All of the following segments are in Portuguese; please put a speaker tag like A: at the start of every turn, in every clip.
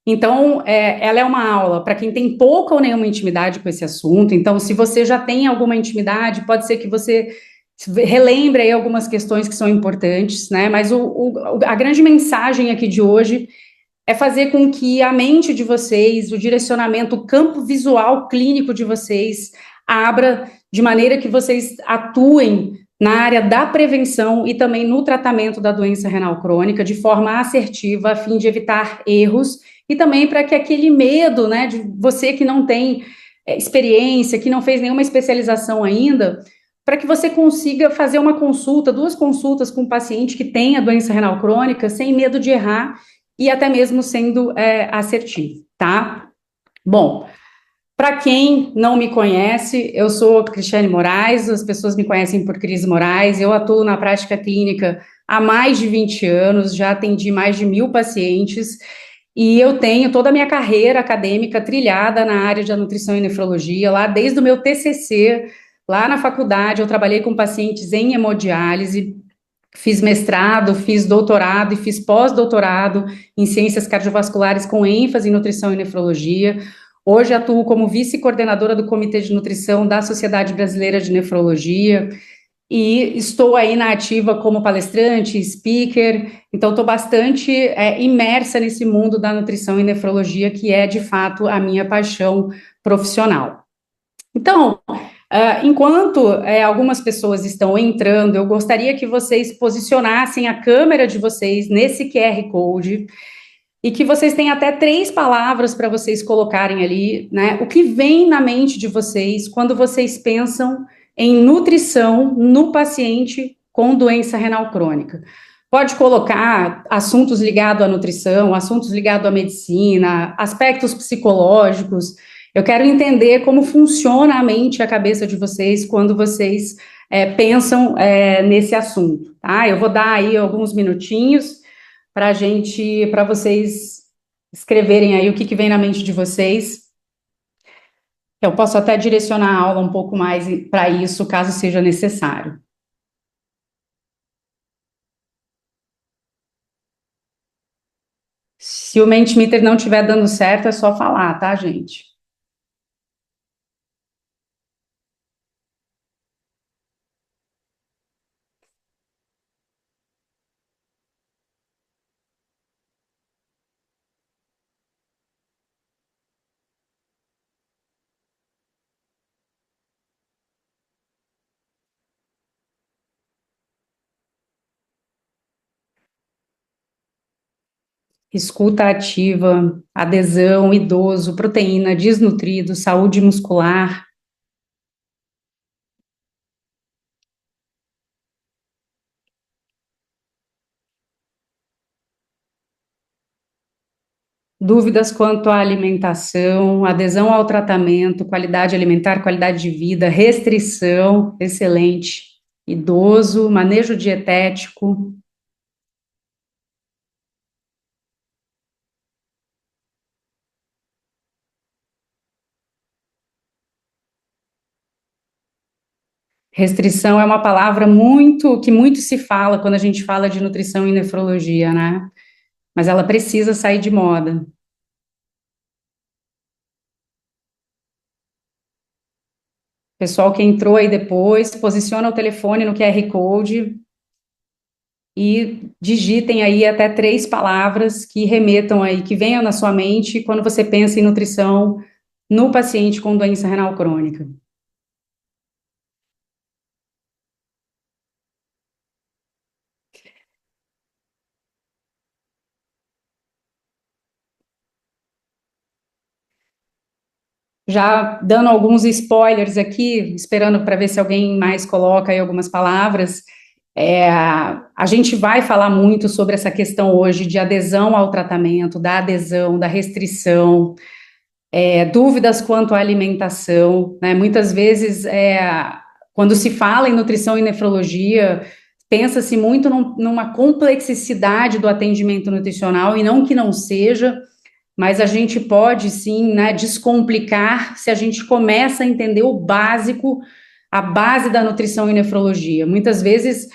A: Então, ela é uma aula para quem tem pouca ou nenhuma intimidade com esse assunto. Então, se você já tem alguma intimidade, pode ser que você relembre aí algumas questões que são importantes, né? Mas a grande mensagem aqui de hoje é fazer com que a mente de vocês, o direcionamento, o campo visual clínico de vocês abra de maneira que vocês atuem na área da prevenção e também no tratamento da doença renal crônica de forma assertiva, a fim de evitar erros e também para que aquele medo, né, de você que não tem experiência, que não fez nenhuma especialização ainda, para que você consiga fazer uma consulta, 2 consultas com um paciente que tem a doença renal crônica, sem medo de errar e até mesmo sendo assertivo, tá? Bom, para quem não me conhece, eu sou Cristiane Moraes, as pessoas me conhecem por Cris Moraes, eu atuo na prática clínica há mais de 20 anos, já atendi mais de 1.000 pacientes, e eu tenho toda a minha carreira acadêmica trilhada na área de nutrição e nefrologia, lá desde o meu TCC, lá na faculdade, eu trabalhei com pacientes em hemodiálise, fiz mestrado, fiz doutorado e fiz pós-doutorado em ciências cardiovasculares com ênfase em nutrição e nefrologia. Hoje atuo como vice-coordenadora do Comitê de Nutrição da Sociedade Brasileira de Nefrologia e estou aí na ativa como palestrante, speaker, então estou bastante imersa nesse mundo da nutrição e nefrologia, que é, de fato, a minha paixão profissional. Então, enquanto algumas pessoas estão entrando, eu gostaria que vocês posicionassem a câmera de vocês nesse QR Code e que vocês tenham até 3 palavras para vocês colocarem ali, né? O que vem na mente de vocês quando vocês pensam em nutrição no paciente com doença renal crônica. Pode colocar assuntos ligados à nutrição, assuntos ligados à medicina, aspectos psicológicos. Eu quero entender como funciona a mente e a cabeça de vocês quando vocês pensam nesse assunto, tá? Eu vou dar aí alguns minutinhos para vocês escreverem aí o que vem na mente de vocês. Eu posso até direcionar a aula um pouco mais para isso, caso seja necessário. Se o Mentimeter não estiver dando certo, é só falar, tá, gente? Escuta ativa, adesão, idoso, proteína, desnutrido, saúde muscular. Dúvidas quanto à alimentação, adesão ao tratamento, qualidade alimentar, qualidade de vida, restrição, excelente. Idoso, manejo dietético. Restrição é uma palavra que muito se fala quando a gente fala de nutrição e nefrologia, né? Mas ela precisa sair de moda. Pessoal que entrou aí depois, posiciona o telefone no QR Code e digitem aí até 3 palavras que remetam aí, que venham na sua mente quando você pensa em nutrição no paciente com doença renal crônica. Já dando alguns spoilers aqui, esperando para ver se alguém mais coloca aí algumas palavras, a gente vai falar muito sobre essa questão hoje de adesão ao tratamento, da adesão, da restrição, dúvidas quanto à alimentação, né? Muitas vezes, quando se fala em nutrição e nefrologia, pensa-se muito numa complexidade do atendimento nutricional, e não que não seja, mas a gente pode sim, né, descomplicar se a gente começa a entender o básico, a base da nutrição e nefrologia. Muitas vezes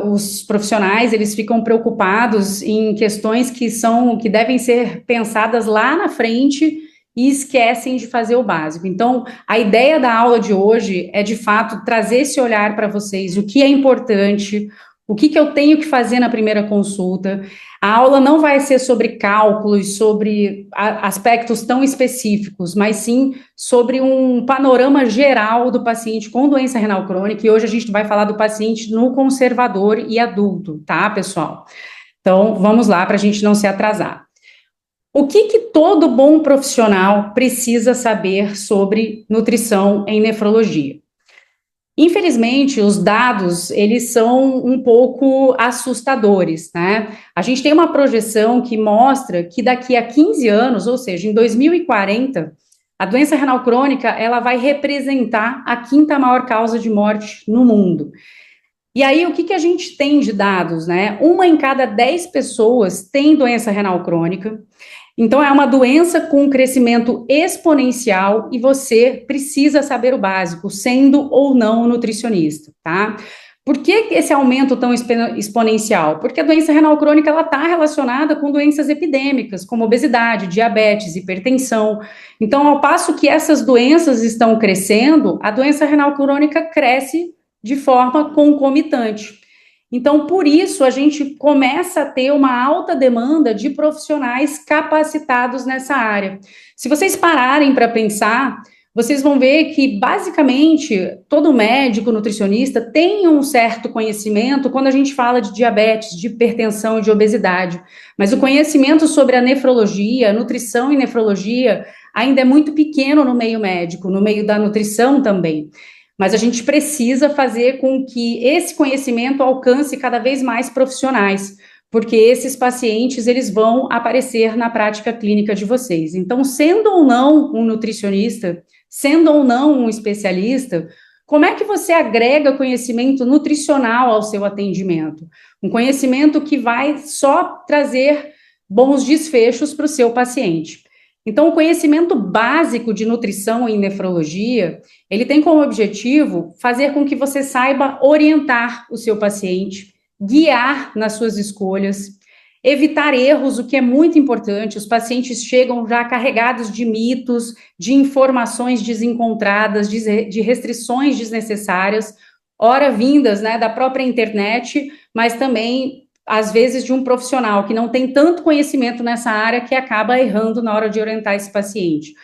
A: os profissionais, eles ficam preocupados em questões que devem ser pensadas lá na frente e esquecem de fazer o básico. Então, a ideia da aula de hoje é, de fato, trazer esse olhar para vocês, o que é importante, o que eu tenho que fazer na primeira consulta. A aula não vai ser sobre cálculos, sobre aspectos tão específicos, mas sim sobre um panorama geral do paciente com doença renal crônica, e hoje a gente vai falar do paciente no conservador e adulto, tá, pessoal? Então, vamos lá para a gente não se atrasar. O que todo bom profissional precisa saber sobre nutrição em nefrologia? Infelizmente, os dados, eles são um pouco assustadores, né? A gente tem uma projeção que mostra que daqui a 15 anos, ou seja, em 2040, a doença renal crônica, ela vai representar a quinta maior causa de morte no mundo. E aí, o que a gente tem de dados, né? 1 em cada 10 pessoas tem doença renal crônica. Então, é uma doença com crescimento exponencial e você precisa saber o básico, sendo ou não nutricionista, tá? Por que esse aumento tão exponencial? Porque a doença renal crônica, ela está relacionada com doenças epidêmicas, como obesidade, diabetes, hipertensão. Então, ao passo que essas doenças estão crescendo, a doença renal crônica cresce de forma concomitante. Então, por isso, a gente começa a ter uma alta demanda de profissionais capacitados nessa área. Se vocês pararem para pensar, vocês vão ver que, basicamente, todo médico, nutricionista tem um certo conhecimento quando a gente fala de diabetes, de hipertensão e de obesidade. Mas o conhecimento sobre a nefrologia, nutrição e nefrologia, ainda é muito pequeno no meio médico, no meio da nutrição também. Mas a gente precisa fazer com que esse conhecimento alcance cada vez mais profissionais, porque esses pacientes, eles vão aparecer na prática clínica de vocês. Então, sendo ou não um nutricionista, sendo ou não um especialista, como é que você agrega conhecimento nutricional ao seu atendimento? Um conhecimento que vai só trazer bons desfechos para o seu paciente. Então, o conhecimento básico de nutrição em nefrologia, ele tem como objetivo fazer com que você saiba orientar o seu paciente, guiar nas suas escolhas, evitar erros, o que é muito importante. Os pacientes chegam já carregados de mitos, de informações desencontradas, de restrições desnecessárias, ora vindas, né, da própria internet, mas também às vezes, de um profissional que não tem tanto conhecimento nessa área que acaba errando na hora de orientar esse paciente.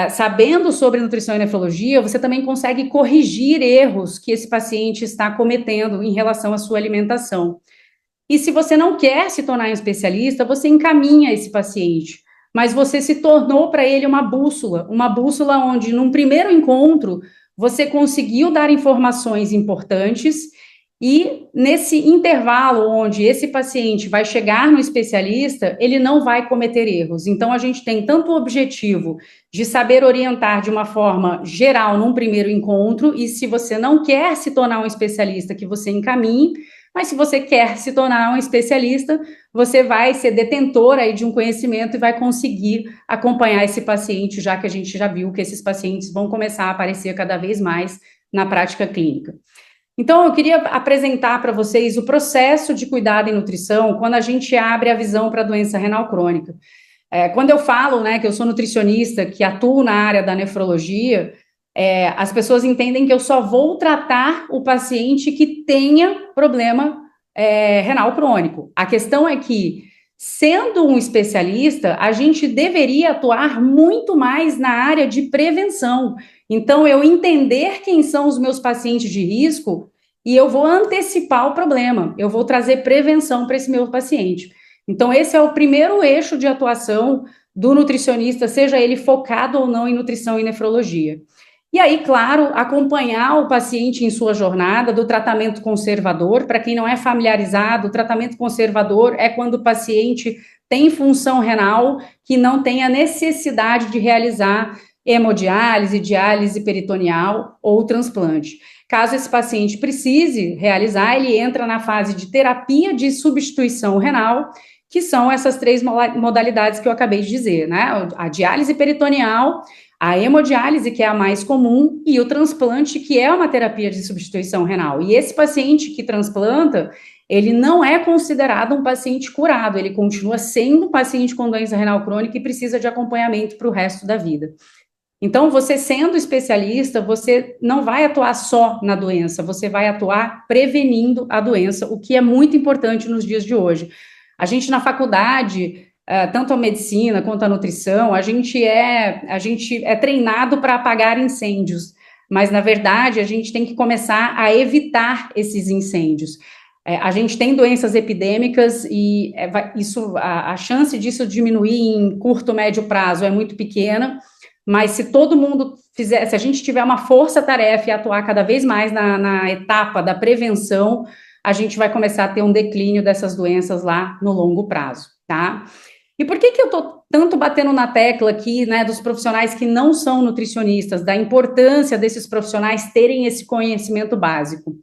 A: Sabendo sobre nutrição e nefrologia, você também consegue corrigir erros que esse paciente está cometendo em relação à sua alimentação. E se você não quer se tornar um especialista, você encaminha esse paciente, mas você se tornou para ele uma bússola onde, num primeiro encontro, você conseguiu dar informações importantes. E nesse intervalo onde esse paciente vai chegar no especialista, ele não vai cometer erros. Então, a gente tem tanto o objetivo de saber orientar de uma forma geral num primeiro encontro, e se você não quer se tornar um especialista, que você encaminhe, mas se você quer se tornar um especialista, você vai ser detentor aí de um conhecimento e vai conseguir acompanhar esse paciente, já que a gente já viu que esses pacientes vão começar a aparecer cada vez mais na prática clínica. Então, eu queria apresentar para vocês o processo de cuidado em nutrição quando a gente abre a visão para a doença renal crônica. Quando eu falo, né, que eu sou nutricionista, que atuo na área da nefrologia, as pessoas entendem que eu só vou tratar o paciente que tenha problema renal crônico. A questão é que, sendo um especialista, a gente deveria atuar muito mais na área de prevenção. Então, eu entender quem são os meus pacientes de risco e eu vou antecipar o problema, eu vou trazer prevenção para esse meu paciente. Então, esse é o primeiro eixo de atuação do nutricionista, seja ele focado ou não em nutrição e nefrologia. E aí, claro, acompanhar o paciente em sua jornada do tratamento conservador. Para quem não é familiarizado, o tratamento conservador é quando o paciente tem função renal que não tem a necessidade de realizar hemodiálise, diálise peritoneal ou transplante. Caso esse paciente precise realizar, ele entra na fase de terapia de substituição renal, que são essas 3 modalidades que eu acabei de dizer, né? A diálise peritoneal, a hemodiálise, que é a mais comum, e o transplante, que é uma terapia de substituição renal. E esse paciente que transplanta, ele não é considerado um paciente curado, ele continua sendo um paciente com doença renal crônica e precisa de acompanhamento para o resto da vida. Então, você sendo especialista, você não vai atuar só na doença, você vai atuar prevenindo a doença, o que é muito importante nos dias de hoje. A gente na faculdade, tanto a medicina quanto a nutrição, a gente é treinado para apagar incêndios, mas na verdade a gente tem que começar a evitar esses incêndios. A gente tem doenças epidêmicas e a chance disso diminuir em curto, médio prazo é muito pequena, mas se todo mundo fizer, se a gente tiver uma força-tarefa e atuar cada vez mais na etapa da prevenção, a gente vai começar a ter um declínio dessas doenças lá no longo prazo, tá? E por que eu tô tanto batendo na tecla aqui, né, dos profissionais que não são nutricionistas, da importância desses profissionais terem esse conhecimento básico?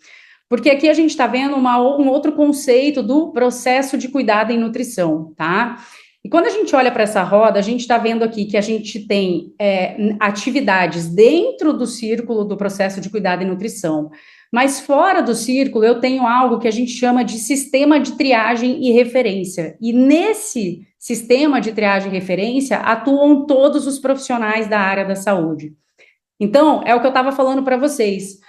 A: Porque aqui a gente está vendo um outro conceito do processo de cuidado em nutrição, tá? E quando a gente olha para essa roda, a gente está vendo aqui que a gente tem atividades dentro do círculo do processo de cuidado e nutrição, mas fora do círculo eu tenho algo que a gente chama de sistema de triagem e referência. E nesse sistema de triagem e referência atuam todos os profissionais da área da saúde. Então, é o que eu estava falando para vocês.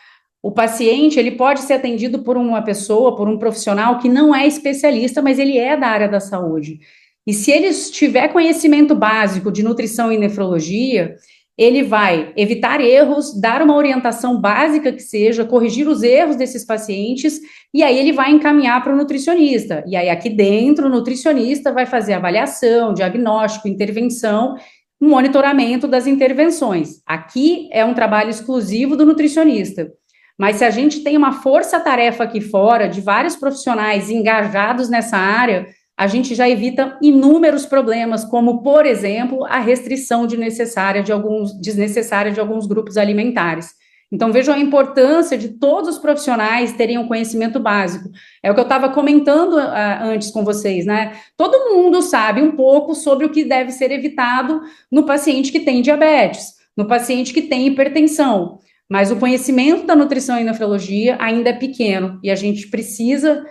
A: O paciente, ele pode ser atendido por uma pessoa, por um profissional que não é especialista, mas ele é da área da saúde. E se ele tiver conhecimento básico de nutrição e nefrologia, ele vai evitar erros, dar uma orientação básica que seja, corrigir os erros desses pacientes, e aí ele vai encaminhar para o nutricionista. E aí aqui dentro, o nutricionista vai fazer avaliação, diagnóstico, intervenção, monitoramento das intervenções. Aqui é um trabalho exclusivo do nutricionista. Mas se a gente tem uma força-tarefa aqui fora, de vários profissionais engajados nessa área, a gente já evita inúmeros problemas, como, por exemplo, a restrição desnecessária de alguns grupos alimentares. Então, vejam a importância de todos os profissionais terem um conhecimento básico. É o que eu estava comentando antes com vocês, né? Todo mundo sabe um pouco sobre o que deve ser evitado no paciente que tem diabetes, no paciente que tem hipertensão, mas o conhecimento da nutrição e nefrologia ainda é pequeno, e a gente precisa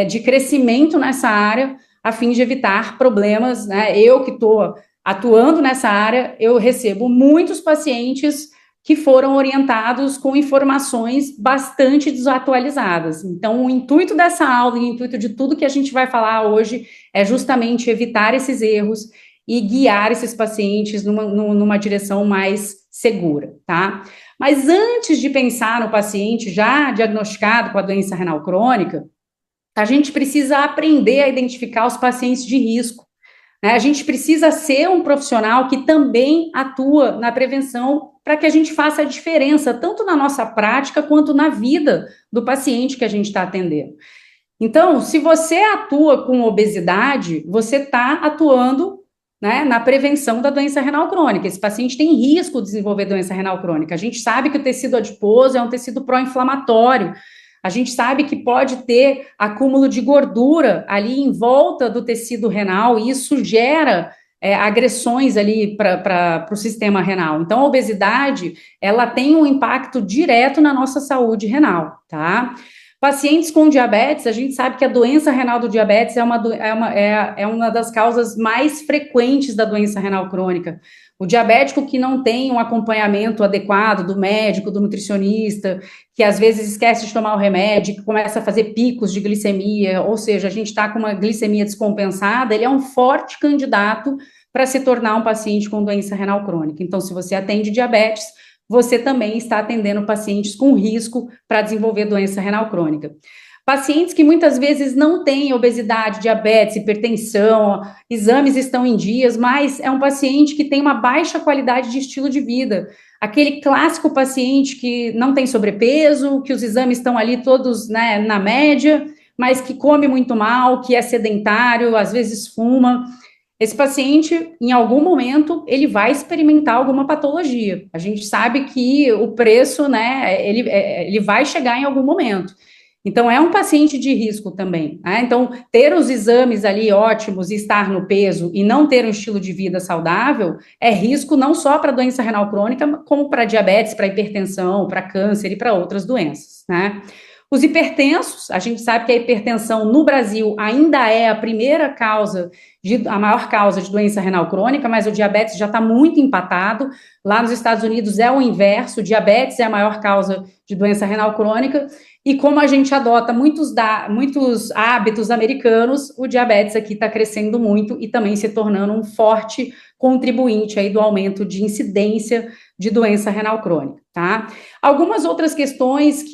A: de crescimento nessa área, a fim de evitar problemas, né? Eu que estou atuando nessa área, eu recebo muitos pacientes que foram orientados com informações bastante desatualizadas. Então, o intuito dessa aula e o intuito de tudo que a gente vai falar hoje é justamente evitar esses erros e guiar esses pacientes numa direção mais segura, tá? Mas antes de pensar no paciente já diagnosticado com a doença renal crônica, a gente precisa aprender a identificar os pacientes de risco, né? A gente precisa ser um profissional que também atua na prevenção para que a gente faça a diferença, tanto na nossa prática quanto na vida do paciente que a gente está atendendo. Então, se você atua com obesidade, você está atuando, né, na prevenção da doença renal crônica. Esse paciente tem risco de desenvolver doença renal crônica. A gente sabe que o tecido adiposo é um tecido pró-inflamatório. A gente sabe que pode ter acúmulo de gordura ali em volta do tecido renal, e isso gera agressões ali para o sistema renal. Então, a obesidade, ela tem um impacto direto na nossa saúde renal, tá? Pacientes com diabetes, a gente sabe que a doença renal do diabetes é uma das causas mais frequentes da doença renal crônica. O diabético que não tem um acompanhamento adequado do médico, do nutricionista, que às vezes esquece de tomar o remédio, que começa a fazer picos de glicemia, ou seja, a gente está com uma glicemia descompensada, ele é um forte candidato para se tornar um paciente com doença renal crônica. Então, se você atende diabetes, você também está atendendo pacientes com risco para desenvolver doença renal crônica. Pacientes que muitas vezes não têm obesidade, diabetes, hipertensão, exames estão em dias, mas é um paciente que tem uma baixa qualidade de estilo de vida. Aquele clássico paciente que não tem sobrepeso, que os exames estão ali todos, né, na média, mas que come muito mal, que é sedentário, às vezes fuma. Esse paciente, em algum momento, ele vai experimentar alguma patologia. A gente sabe que o preço, né, ele vai chegar em algum momento. Então, é um paciente de risco também, né? Então, ter os exames ali ótimos e estar no peso e não ter um estilo de vida saudável é risco não só para doença renal crônica, como para diabetes, para hipertensão, para câncer e para outras doenças, né? Os hipertensos, a gente sabe que a hipertensão no Brasil ainda é a primeira causa, a maior causa de doença renal crônica, mas o diabetes já está muito empatado. Lá nos Estados Unidos é o inverso, o diabetes é a maior causa de doença renal crônica, e como a gente adota muitos hábitos americanos, o diabetes aqui está crescendo muito e também se tornando um forte contribuinte aí do aumento de incidência de doença renal crônica, tá? Algumas outras questões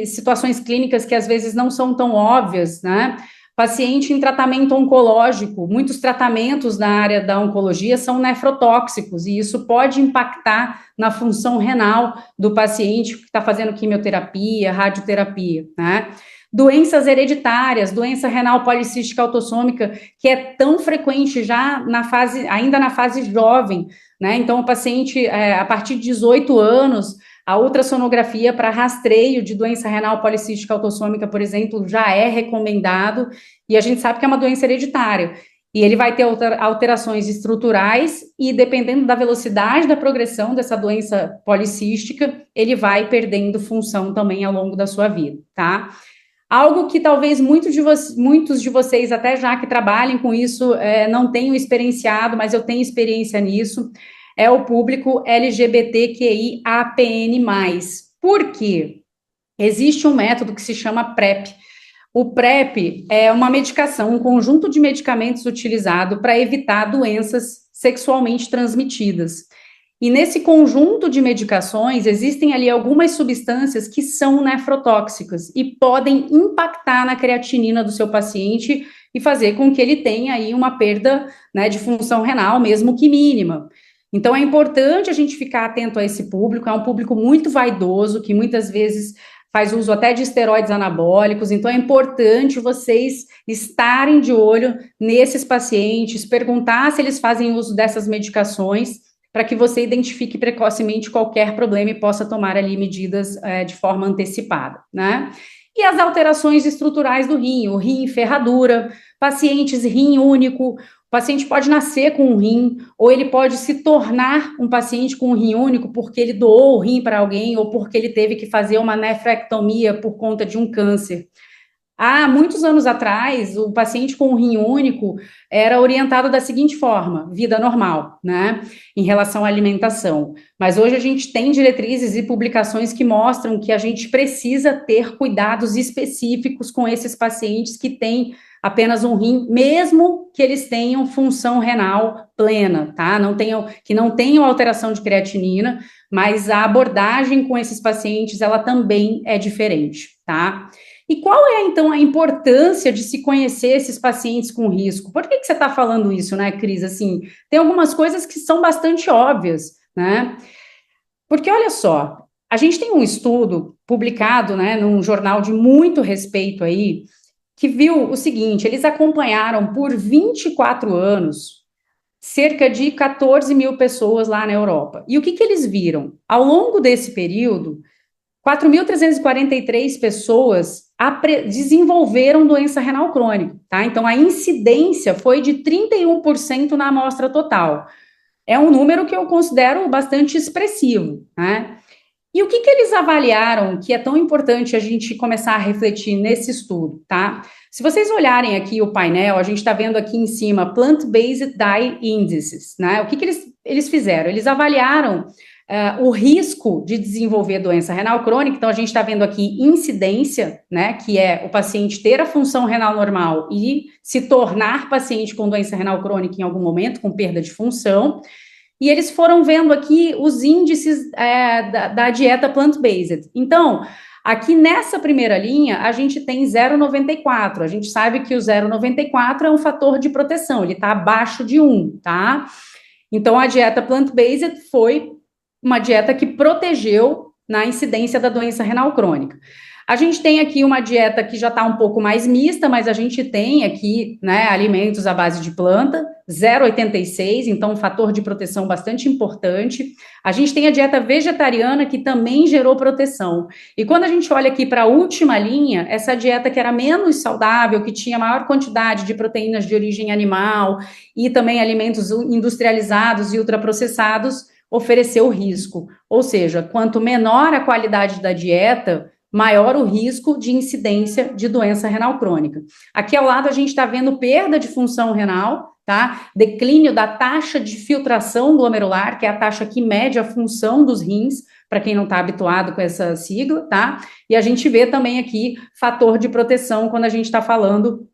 A: situações clínicas que às vezes não são tão óbvias, né? Paciente em tratamento oncológico, muitos tratamentos na área da oncologia são nefrotóxicos, e isso pode impactar na função renal do paciente que está fazendo quimioterapia, radioterapia, né? Doenças hereditárias, doença renal policística autossômica, que é tão frequente já ainda na fase jovem, né? Então, o paciente, a partir de 18 anos, a ultrassonografia para rastreio de doença renal policística autossômica, por exemplo, já é recomendado, e a gente sabe que é uma doença hereditária. E ele vai ter alterações estruturais, e dependendo da velocidade da progressão dessa doença policística, ele vai perdendo função também ao longo da sua vida, tá? Algo que talvez muitos de vocês, até já que trabalhem com isso, não tenham experienciado, mas eu tenho experiência nisso, é o público LGBTQIAPN+. Por quê? Existe um método que se chama PrEP. O PrEP é uma medicação, um conjunto de medicamentos utilizado para evitar doenças sexualmente transmitidas. E nesse conjunto de medicações, existem ali algumas substâncias que são nefrotóxicas e podem impactar na creatinina do seu paciente e fazer com que ele tenha aí uma perda, né, de função renal, mesmo que mínima. Então, é importante a gente ficar atento a esse público, é um público muito vaidoso, que muitas vezes faz uso até de esteroides anabólicos, então é importante vocês estarem de olho nesses pacientes, perguntar se eles fazem uso dessas medicações, para que você identifique precocemente qualquer problema e possa tomar ali medidas de forma antecipada, né? E as alterações estruturais do rim, o rim em ferradura, pacientes rim único, o paciente pode nascer com um rim, ou ele pode se tornar um paciente com um rim único porque ele doou o rim para alguém, ou porque ele teve que fazer uma nefrectomia por conta de um câncer. Há muitos anos atrás, o paciente com um rim único era orientado da seguinte forma: vida normal, né, em relação à alimentação. Mas hoje a gente tem diretrizes e publicações que mostram que a gente precisa ter cuidados específicos com esses pacientes que têm apenas um rim, mesmo que eles tenham função renal plena, tá? Que não tenham alteração de creatinina, mas a abordagem com esses pacientes, ela também é diferente, tá? E qual é, então, a importância de se conhecer esses pacientes com risco? Por que você está falando isso, né, Cris? Assim, tem algumas coisas que são bastante óbvias, né? Porque, olha só, a gente tem um estudo publicado, né, num jornal de muito respeito aí, que viu o seguinte: eles acompanharam por 24 anos cerca de 14 mil pessoas lá na Europa. E o que eles viram? Ao longo desse período, 4.343 pessoas desenvolveram doença renal crônica, tá? Então, a incidência foi de 31% na amostra total. É um número que eu considero bastante expressivo, né? E o que eles avaliaram que é tão importante a gente começar a refletir nesse estudo, tá? Se vocês olharem aqui o painel, a gente está vendo aqui em cima Plant-Based Diet Indices, né? O que eles fizeram? Eles avaliaram o risco de desenvolver doença renal crônica. Então, a gente está vendo aqui incidência, né, que é o paciente ter a função renal normal e se tornar paciente com doença renal crônica em algum momento, com perda de função. E eles foram vendo aqui os índices da dieta plant-based. Então, aqui nessa primeira linha, a gente tem 0,94. A gente sabe que o 0,94 é um fator de proteção, ele está abaixo de 1, tá? Então, a dieta plant-based foi uma dieta que protegeu na incidência da doença renal crônica. A gente tem aqui uma dieta que já está um pouco mais mista, mas a gente tem aqui, né, alimentos à base de planta, 0,86, então um fator de proteção bastante importante. A gente tem a dieta vegetariana, que também gerou proteção. E quando a gente olha aqui para a última linha, essa dieta que era menos saudável, que tinha maior quantidade de proteínas de origem animal e também alimentos industrializados e ultraprocessados, ofereceu risco. Ou seja, quanto menor a qualidade da dieta, maior o risco de incidência de doença renal crônica. Aqui ao lado a gente está vendo perda de função renal, tá? Declínio da taxa de filtração glomerular, que é a taxa que mede a função dos rins, para quem não está habituado com essa sigla, tá? E a gente vê também aqui fator de proteção quando a gente está falando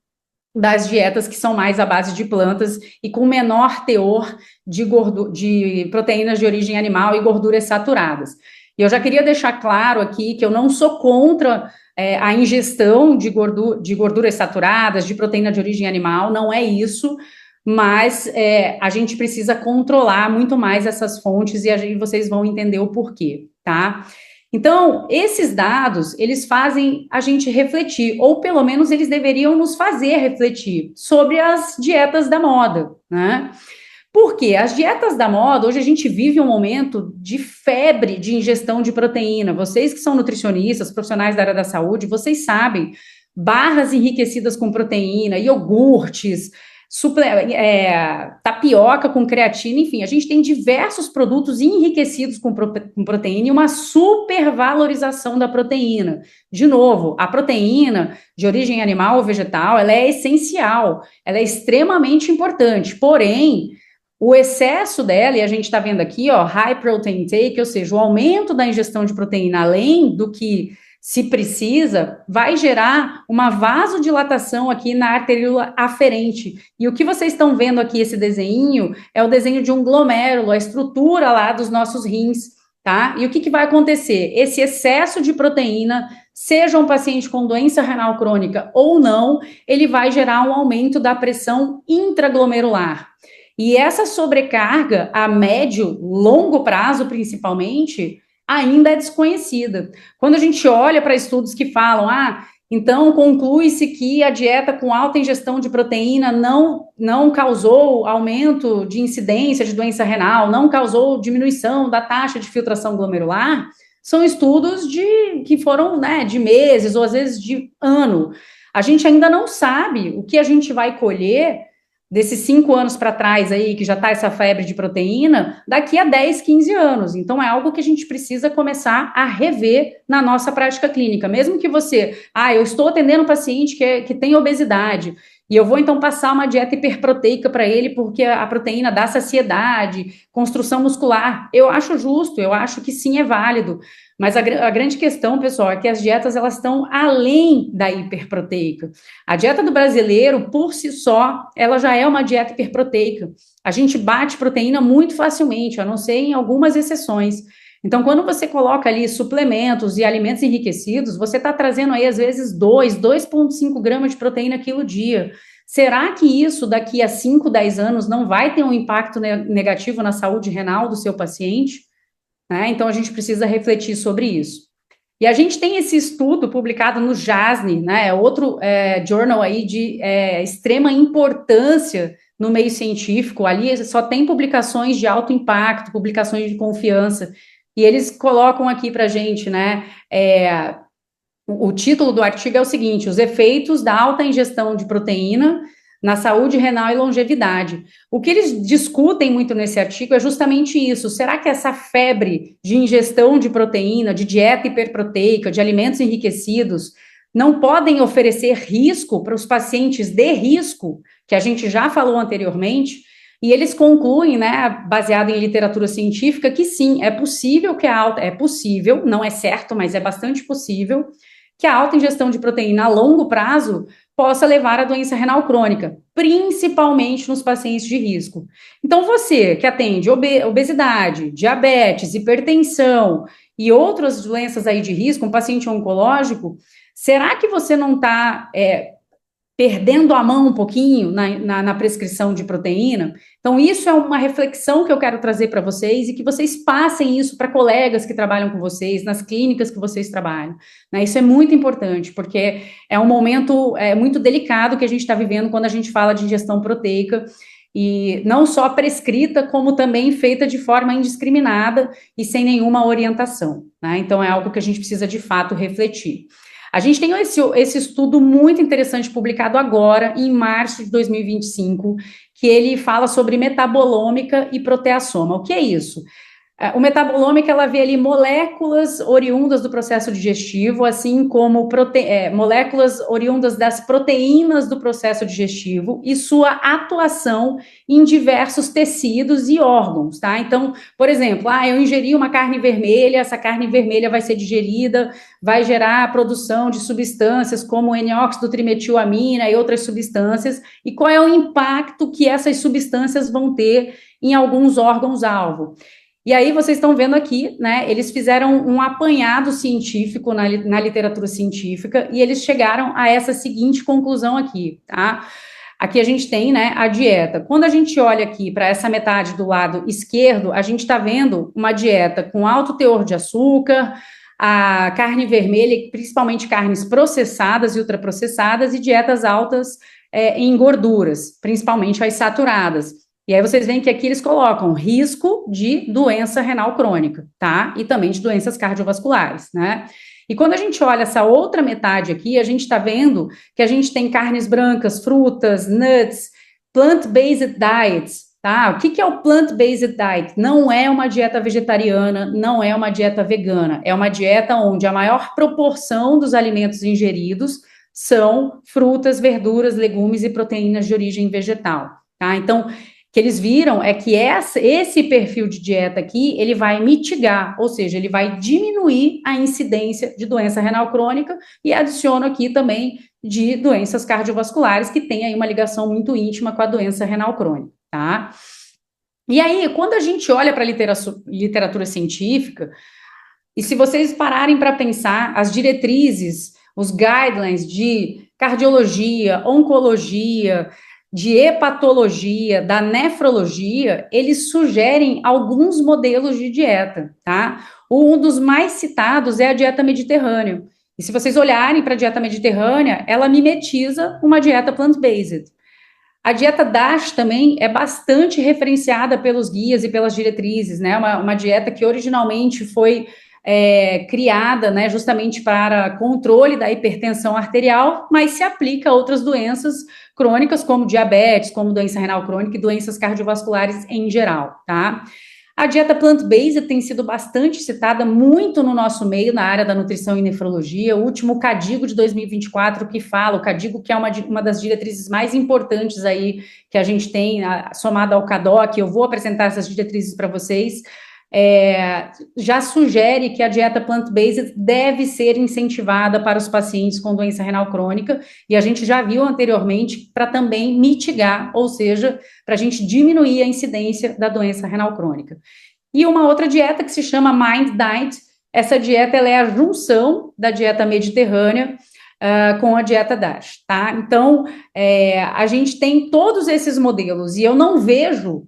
A: das dietas que são mais à base de plantas e com menor teor de proteínas de origem animal e gorduras saturadas. E eu já queria deixar claro aqui que eu não sou contra a ingestão de gorduras saturadas, de proteína de origem animal, não é isso, mas a gente precisa controlar muito mais essas fontes e vocês vão entender o porquê, tá? Então, esses dados, eles fazem a gente refletir, ou pelo menos eles deveriam nos fazer refletir sobre as dietas da moda, né? Porque as dietas da moda, hoje a gente vive um momento de febre de ingestão de proteína. Vocês que são nutricionistas, profissionais da área da saúde, vocês sabem, barras enriquecidas com proteína, iogurtes, tapioca com creatina, enfim, a gente tem diversos produtos enriquecidos com proteína e uma supervalorização da proteína. De novo, a proteína de origem animal ou vegetal, ela é essencial, ela é extremamente importante, porém, o excesso dela, e a gente está vendo aqui, ó, high protein intake, ou seja, o aumento da ingestão de proteína além do que se precisa, vai gerar uma vasodilatação aqui na arteríola aferente. E o que vocês estão vendo aqui, esse desenho, é o desenho de um glomérulo, a estrutura lá dos nossos rins, tá? E o que vai acontecer? Esse excesso de proteína, seja um paciente com doença renal crônica ou não, ele vai gerar um aumento da pressão intraglomerular. E essa sobrecarga, a médio, longo prazo, principalmente, ainda é desconhecida. Quando a gente olha para estudos que falam, então conclui-se que a dieta com alta ingestão de proteína não causou aumento de incidência de doença renal, não causou diminuição da taxa de filtração glomerular, são estudos que foram, né, de meses ou às vezes de ano. A gente ainda não sabe o que a gente vai colher desses 5 anos para trás aí, que já está essa febre de proteína, daqui a 10, 15 anos. Então, é algo que a gente precisa começar a rever na nossa prática clínica. Mesmo que você, eu estou atendendo um paciente que tem obesidade, e eu vou, então, passar uma dieta hiperproteica para ele, porque a proteína dá saciedade, construção muscular. Eu acho justo, eu acho que sim, é válido. Mas a grande questão, pessoal, é que as dietas, elas estão além da hiperproteica. A dieta do brasileiro, por si só, ela já é uma dieta hiperproteica. A gente bate proteína muito facilmente, a não ser em algumas exceções. Então, quando você coloca ali suplementos e alimentos enriquecidos, você está trazendo aí, às vezes, 2,5 gramas de proteína quilo dia. Será que isso, daqui a 5, 10 anos, não vai ter um impacto negativo na saúde renal do seu paciente? Então, a gente precisa refletir sobre isso. E a gente tem esse estudo publicado no JASN, né, outro journal aí de extrema importância no meio científico. Ali só tem publicações de alto impacto, publicações de confiança. E eles colocam aqui para a gente, né, o título do artigo é o seguinte: os efeitos da alta ingestão de proteína na saúde renal e longevidade. O que eles discutem muito nesse artigo é justamente isso. Será que essa febre de ingestão de proteína, de dieta hiperproteica, de alimentos enriquecidos, não podem oferecer risco para os pacientes de risco, que a gente já falou anteriormente? E eles concluem, né, baseado em literatura científica, que sim, é possível que não é certo, mas é bastante possível, que a alta ingestão de proteína a longo prazo possa levar à doença renal crônica, principalmente nos pacientes de risco. Então, você que atende obesidade, diabetes, hipertensão e outras doenças aí de risco, um paciente oncológico, será que você não está perdendo a mão um pouquinho na prescrição de proteína. Então, isso é uma reflexão que eu quero trazer para vocês e que vocês passem isso para colegas que trabalham com vocês, nas clínicas que vocês trabalham. Né? Isso é muito importante, porque é um momento muito delicado que a gente está vivendo quando a gente fala de ingestão proteica, e não só prescrita, como também feita de forma indiscriminada e sem nenhuma orientação. Né? Então, é algo que a gente precisa, de fato, refletir. A gente tem esse estudo muito interessante publicado agora, em março de 2025, que ele fala sobre metabolômica e proteassoma. O que é isso? O metabolômica, ela vê ali moléculas oriundas do processo digestivo, assim como moléculas oriundas das proteínas do processo digestivo e sua atuação em diversos tecidos e órgãos, tá? Então, por exemplo, eu ingeri uma carne vermelha, essa carne vermelha vai ser digerida, vai gerar a produção de substâncias como N-óxido trimetilamina e outras substâncias, e qual é o impacto que essas substâncias vão ter em alguns órgãos-alvo. E aí vocês estão vendo aqui, né, eles fizeram um apanhado científico na literatura científica e eles chegaram a essa seguinte conclusão aqui, tá? Aqui a gente tem, né, a dieta. Quando a gente olha aqui para essa metade do lado esquerdo, a gente está vendo uma dieta com alto teor de açúcar, a carne vermelha, principalmente carnes processadas e ultraprocessadas, e dietas altas em gorduras, principalmente as saturadas. E aí vocês veem que aqui eles colocam risco de doença renal crônica, tá? E também de doenças cardiovasculares, né? E quando a gente olha essa outra metade aqui, a gente está vendo que a gente tem carnes brancas, frutas, nuts, plant-based diets, tá? O que é o plant-based diet? Não é uma dieta vegetariana, não é uma dieta vegana, é uma dieta onde a maior proporção dos alimentos ingeridos são frutas, verduras, legumes e proteínas de origem vegetal, tá? Então, o que eles viram é que esse perfil de dieta aqui, ele vai mitigar, ou seja, ele vai diminuir a incidência de doença renal crônica e adiciona aqui também de doenças cardiovasculares, que tem aí uma ligação muito íntima com a doença renal crônica, tá? E aí, quando a gente olha para a literatura científica, e se vocês pararem para pensar, as diretrizes, os guidelines de cardiologia, oncologia, de hepatologia, da nefrologia, eles sugerem alguns modelos de dieta, tá? Um dos mais citados é a dieta mediterrânea. E se vocês olharem para a dieta mediterrânea, ela mimetiza uma dieta plant-based. A dieta DASH também é bastante referenciada pelos guias e pelas diretrizes, né? Uma dieta que originalmente foi criada, né, justamente para controle da hipertensão arterial, mas se aplica a outras doenças crônicas, como diabetes, como doença renal crônica e doenças cardiovasculares em geral, tá? A dieta plant-based tem sido bastante citada muito no nosso meio, na área da nutrição e nefrologia. O último CADIGO de 2024 que fala, o CADIGO que é uma das diretrizes mais importantes aí que a gente tem, somada ao CADOC, eu vou apresentar essas diretrizes para vocês, já sugere que a dieta plant-based deve ser incentivada para os pacientes com doença renal crônica, e a gente já viu anteriormente para também mitigar, ou seja, para a gente diminuir a incidência da doença renal crônica. E uma outra dieta que se chama Mind Diet, essa dieta ela é a junção da dieta mediterrânea com a dieta DASH, tá? Então, a gente tem todos esses modelos, e eu não vejo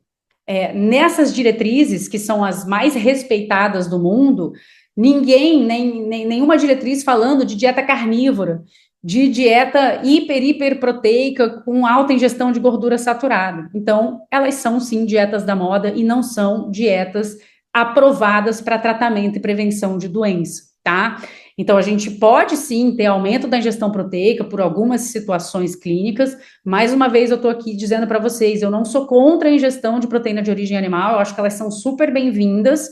A: nessas diretrizes, que são as mais respeitadas do mundo, nenhuma diretriz falando de dieta carnívora, de dieta hiperproteica com alta ingestão de gordura saturada. Então, elas são sim dietas da moda e não são dietas aprovadas para tratamento e prevenção de doença, tá? Então, a gente pode sim ter aumento da ingestão proteica por algumas situações clínicas. Mais uma vez, eu estou aqui dizendo para vocês, eu não sou contra a ingestão de proteína de origem animal, eu acho que elas são super bem-vindas,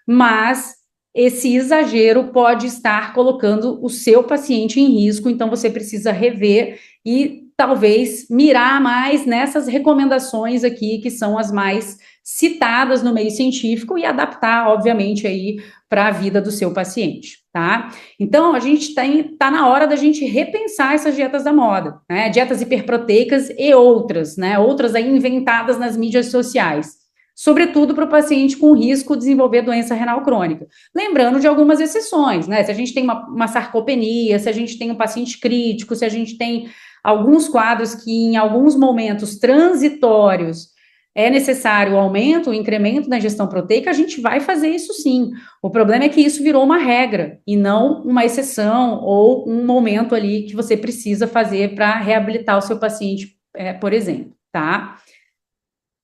A: mas esse exagero pode estar colocando o seu paciente em risco, então você precisa rever e talvez mirar mais nessas recomendações aqui, que são as mais citadas no meio científico, e adaptar, obviamente, aí para a vida do seu paciente, tá? Então, a gente tá na hora da gente repensar essas dietas da moda, né? Dietas hiperproteicas e outras, né? Outras aí inventadas nas mídias sociais, sobretudo para o paciente com risco de desenvolver doença renal crônica. Lembrando de algumas exceções, né? Se a gente tem uma sarcopenia, se a gente tem um paciente crítico, se a gente tem alguns quadros que em alguns momentos transitórios é necessário o aumento, o incremento da ingestão proteica, a gente vai fazer isso sim. O problema é que isso virou uma regra e não uma exceção ou um momento ali que você precisa fazer para reabilitar o seu paciente, por exemplo, tá?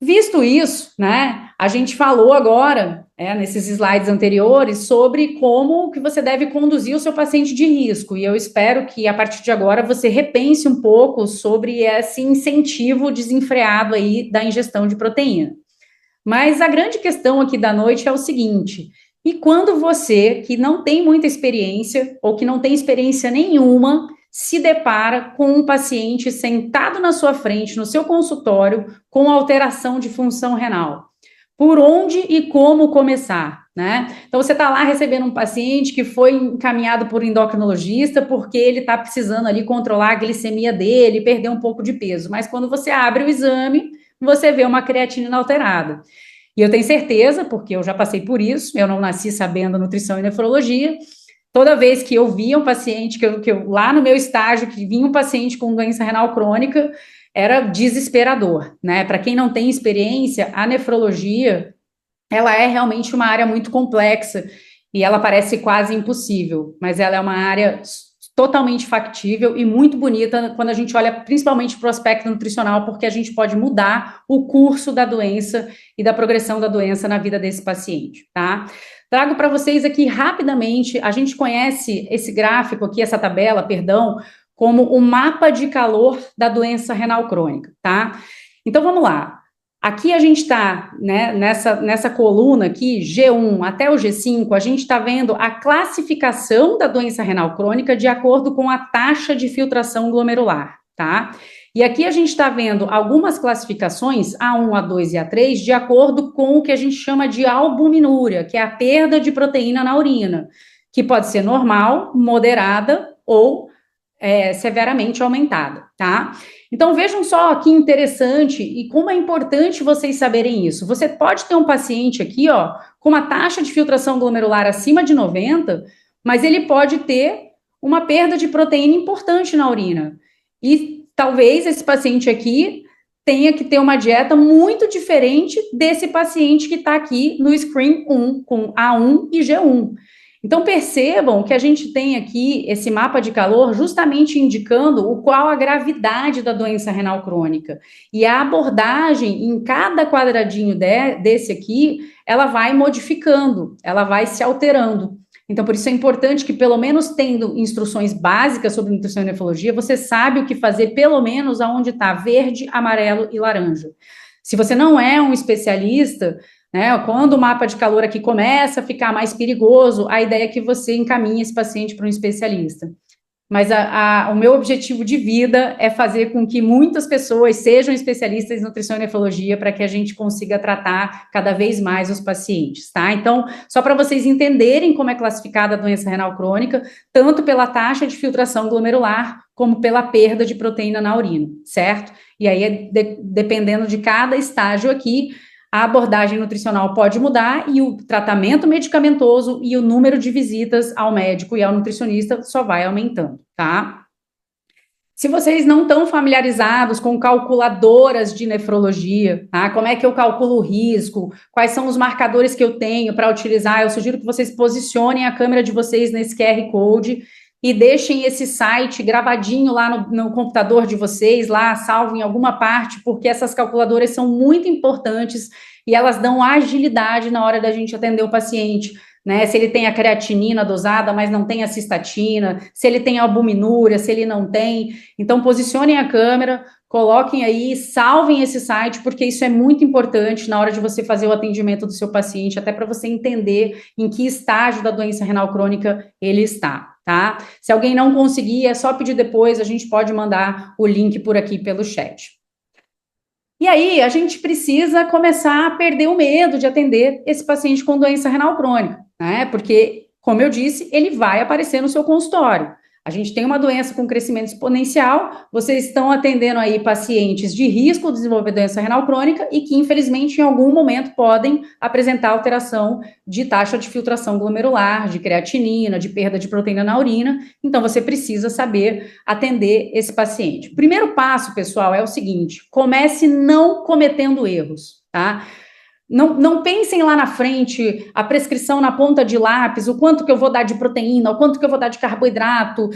A: Visto isso, né, a gente falou agora, nesses slides anteriores, sobre como que você deve conduzir o seu paciente de risco, e eu espero que, a partir de agora, você repense um pouco sobre esse incentivo desenfreado aí da ingestão de proteína. Mas a grande questão aqui da noite é o seguinte: e quando você, que não tem muita experiência, ou que não tem experiência nenhuma, se depara com um paciente sentado na sua frente, no seu consultório, com alteração de função renal? Por onde e como começar, né? Então, você está lá recebendo um paciente que foi encaminhado por endocrinologista porque ele está precisando ali controlar a glicemia dele, perder um pouco de peso. Mas quando você abre o exame, você vê uma creatinina alterada. E eu tenho certeza, porque eu já passei por isso, eu não nasci sabendo nutrição e nefrologia. Toda vez que eu via um paciente, lá no meu estágio, que vinha um paciente com doença renal crônica, era desesperador, né? Para quem não tem experiência, a nefrologia, ela é realmente uma área muito complexa e ela parece quase impossível, mas ela é uma área totalmente factível e muito bonita quando a gente olha principalmente para o aspecto nutricional, porque a gente pode mudar o curso da doença e da progressão da doença na vida desse paciente, tá? Trago para vocês aqui rapidamente, a gente conhece esse gráfico aqui, essa tabela, perdão, como o mapa de calor da doença renal crônica, tá? Então vamos lá. Aqui a gente está, né, nessa coluna aqui, G1 até o G5, a gente está vendo a classificação da doença renal crônica de acordo com a taxa de filtração glomerular, tá? E aqui a gente está vendo algumas classificações, A1, A2 e A3, de acordo com o que a gente chama de albuminúria, que é a perda de proteína na urina, que pode ser normal, moderada ou severamente aumentada, tá? Então vejam só que interessante e como é importante vocês saberem isso. Você pode ter um paciente aqui, ó, com uma taxa de filtração glomerular acima de 90, mas ele pode ter uma perda de proteína importante na urina. E talvez esse paciente aqui tenha que ter uma dieta muito diferente desse paciente que está aqui no screen 1, com A1 e G1. Então, percebam que a gente tem aqui esse mapa de calor justamente indicando qual a gravidade da doença renal crônica. E a abordagem em cada quadradinho desse aqui, ela vai modificando, ela vai se alterando. Então, por isso é importante que, pelo menos tendo instruções básicas sobre nutrição e nefrologia, você sabe o que fazer, pelo menos aonde está verde, amarelo e laranja. Se você não é um especialista, né, quando o mapa de calor aqui começa a ficar mais perigoso, a ideia é que você encaminhe esse paciente para um especialista. Mas o meu objetivo de vida é fazer com que muitas pessoas sejam especialistas em nutrição e nefrologia para que a gente consiga tratar cada vez mais os pacientes, tá? Então, só para vocês entenderem como é classificada a doença renal crônica, tanto pela taxa de filtração glomerular, como pela perda de proteína na urina, certo? E aí, dependendo de cada estágio aqui, a abordagem nutricional pode mudar e o tratamento medicamentoso e o número de visitas ao médico e ao nutricionista só vai aumentando, tá? Se vocês não estão familiarizados com calculadoras de nefrologia, tá? Como é que eu calculo o risco? Quais são os marcadores que eu tenho para utilizar? Eu sugiro que vocês posicionem a câmera de vocês nesse QR Code e deixem esse site gravadinho lá no computador de vocês, lá salvo em alguma parte, porque essas calculadoras são muito importantes e elas dão agilidade na hora da gente atender o paciente, né? Se ele tem a creatinina dosada, mas não tem a cistatina, se ele tem a albuminúria, se ele não tem. Então, posicionem a câmera, coloquem aí, salvem esse site, porque isso é muito importante na hora de você fazer o atendimento do seu paciente, até para você entender em que estágio da doença renal crônica ele está, tá? Se alguém não conseguir, é só pedir depois, a gente pode mandar o link por aqui pelo chat. E aí, a gente precisa começar a perder o medo de atender esse paciente com doença renal crônica, né? Porque, como eu disse, ele vai aparecer no seu consultório. A gente tem uma doença com crescimento exponencial, vocês estão atendendo aí pacientes de risco de desenvolver doença renal crônica e que, infelizmente, em algum momento podem apresentar alteração de taxa de filtração glomerular, de creatinina, de perda de proteína na urina. Então, você precisa saber atender esse paciente. O primeiro passo, pessoal, é o seguinte: comece não cometendo erros, tá? Não pensem lá na frente, a prescrição na ponta de lápis, o quanto que eu vou dar de proteína, o quanto que eu vou dar de carboidrato,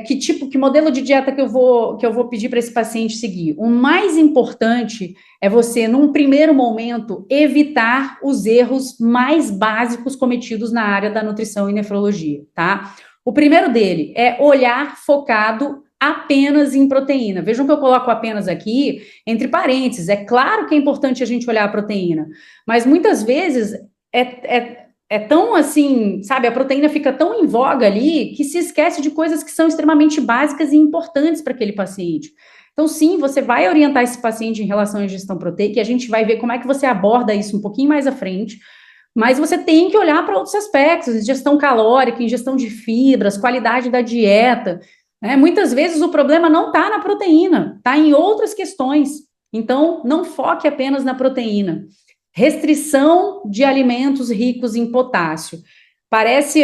A: que modelo de dieta que eu vou pedir para esse paciente seguir. O mais importante é você, num primeiro momento, evitar os erros mais básicos cometidos na área da nutrição e nefrologia, tá? O primeiro dele é olhar focado apenas em proteína. Vejam que eu coloco apenas aqui entre parênteses. É claro que é importante a gente olhar a proteína, mas muitas vezes é tão assim, sabe, a proteína fica tão em voga ali que se esquece de coisas que são extremamente básicas e importantes para aquele paciente. Então, sim, você vai orientar esse paciente em relação à ingestão proteica e a gente vai ver como é que você aborda isso um pouquinho mais à frente, mas você tem que olhar para outros aspectos, ingestão calórica, ingestão de fibras, qualidade da dieta. Muitas vezes o problema não está na proteína, está em outras questões. Então, não foque apenas na proteína. Restrição de alimentos ricos em potássio. Parece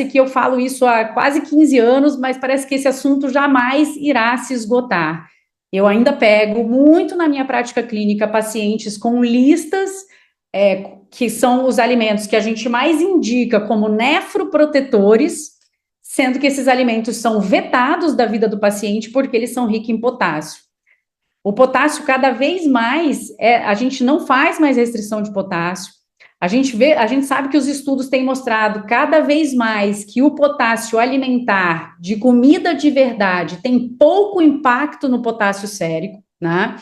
A: que eu falo isso há quase 15 anos, mas parece que esse assunto jamais irá se esgotar. Eu ainda pego muito na minha prática clínica pacientes com listas, que são os alimentos que a gente mais indica como nefroprotetores, sendo que esses alimentos são vetados da vida do paciente porque eles são ricos em potássio. O potássio, cada vez mais, a gente não faz mais restrição de potássio. A gente sabe que os estudos têm mostrado cada vez mais que o potássio alimentar de comida de verdade tem pouco impacto no potássio sérico, né?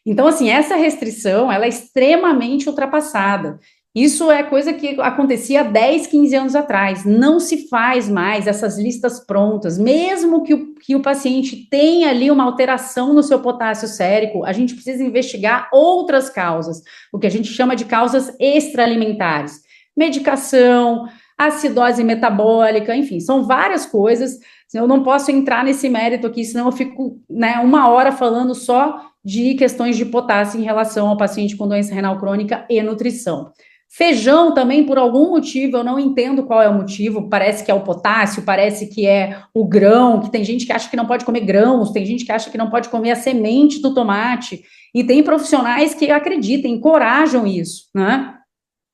A: Então, assim, essa restrição, ela é extremamente ultrapassada. Isso é coisa que acontecia há 10, 15 anos atrás. Não se faz mais essas listas prontas. Mesmo que o paciente tenha ali uma alteração no seu potássio sérico, a gente precisa investigar outras causas, o que a gente chama de causas extraalimentares. Medicação, acidose metabólica, enfim, são várias coisas. Eu não posso entrar nesse mérito aqui, senão eu fico, uma hora falando só de questões de potássio em relação ao paciente com doença renal crônica e nutrição. Feijão também, por algum motivo, eu não entendo qual é o motivo, parece que é o potássio, parece que é o grão, que tem gente que acha que não pode comer grãos, tem gente que acha que não pode comer a semente do tomate, e tem profissionais que acreditam, encorajam isso, né?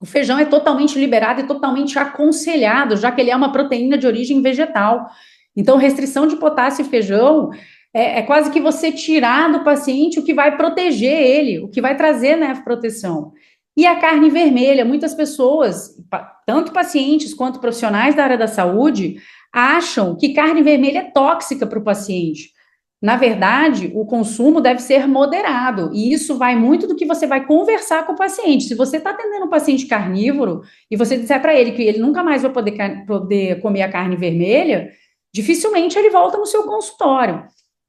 A: O feijão é totalmente liberado e totalmente aconselhado, já que ele é uma proteína de origem vegetal. Então, restrição de potássio e feijão é quase que você tirar do paciente o que vai proteger ele, o que vai trazer, proteção. E a carne vermelha, muitas pessoas, tanto pacientes quanto profissionais da área da saúde, acham que carne vermelha é tóxica para o paciente. Na verdade, o consumo deve ser moderado, e isso vai muito do que você vai conversar com o paciente. Se você está atendendo um paciente carnívoro e você disser para ele que ele nunca mais vai poder comer a carne vermelha, dificilmente ele volta no seu consultório.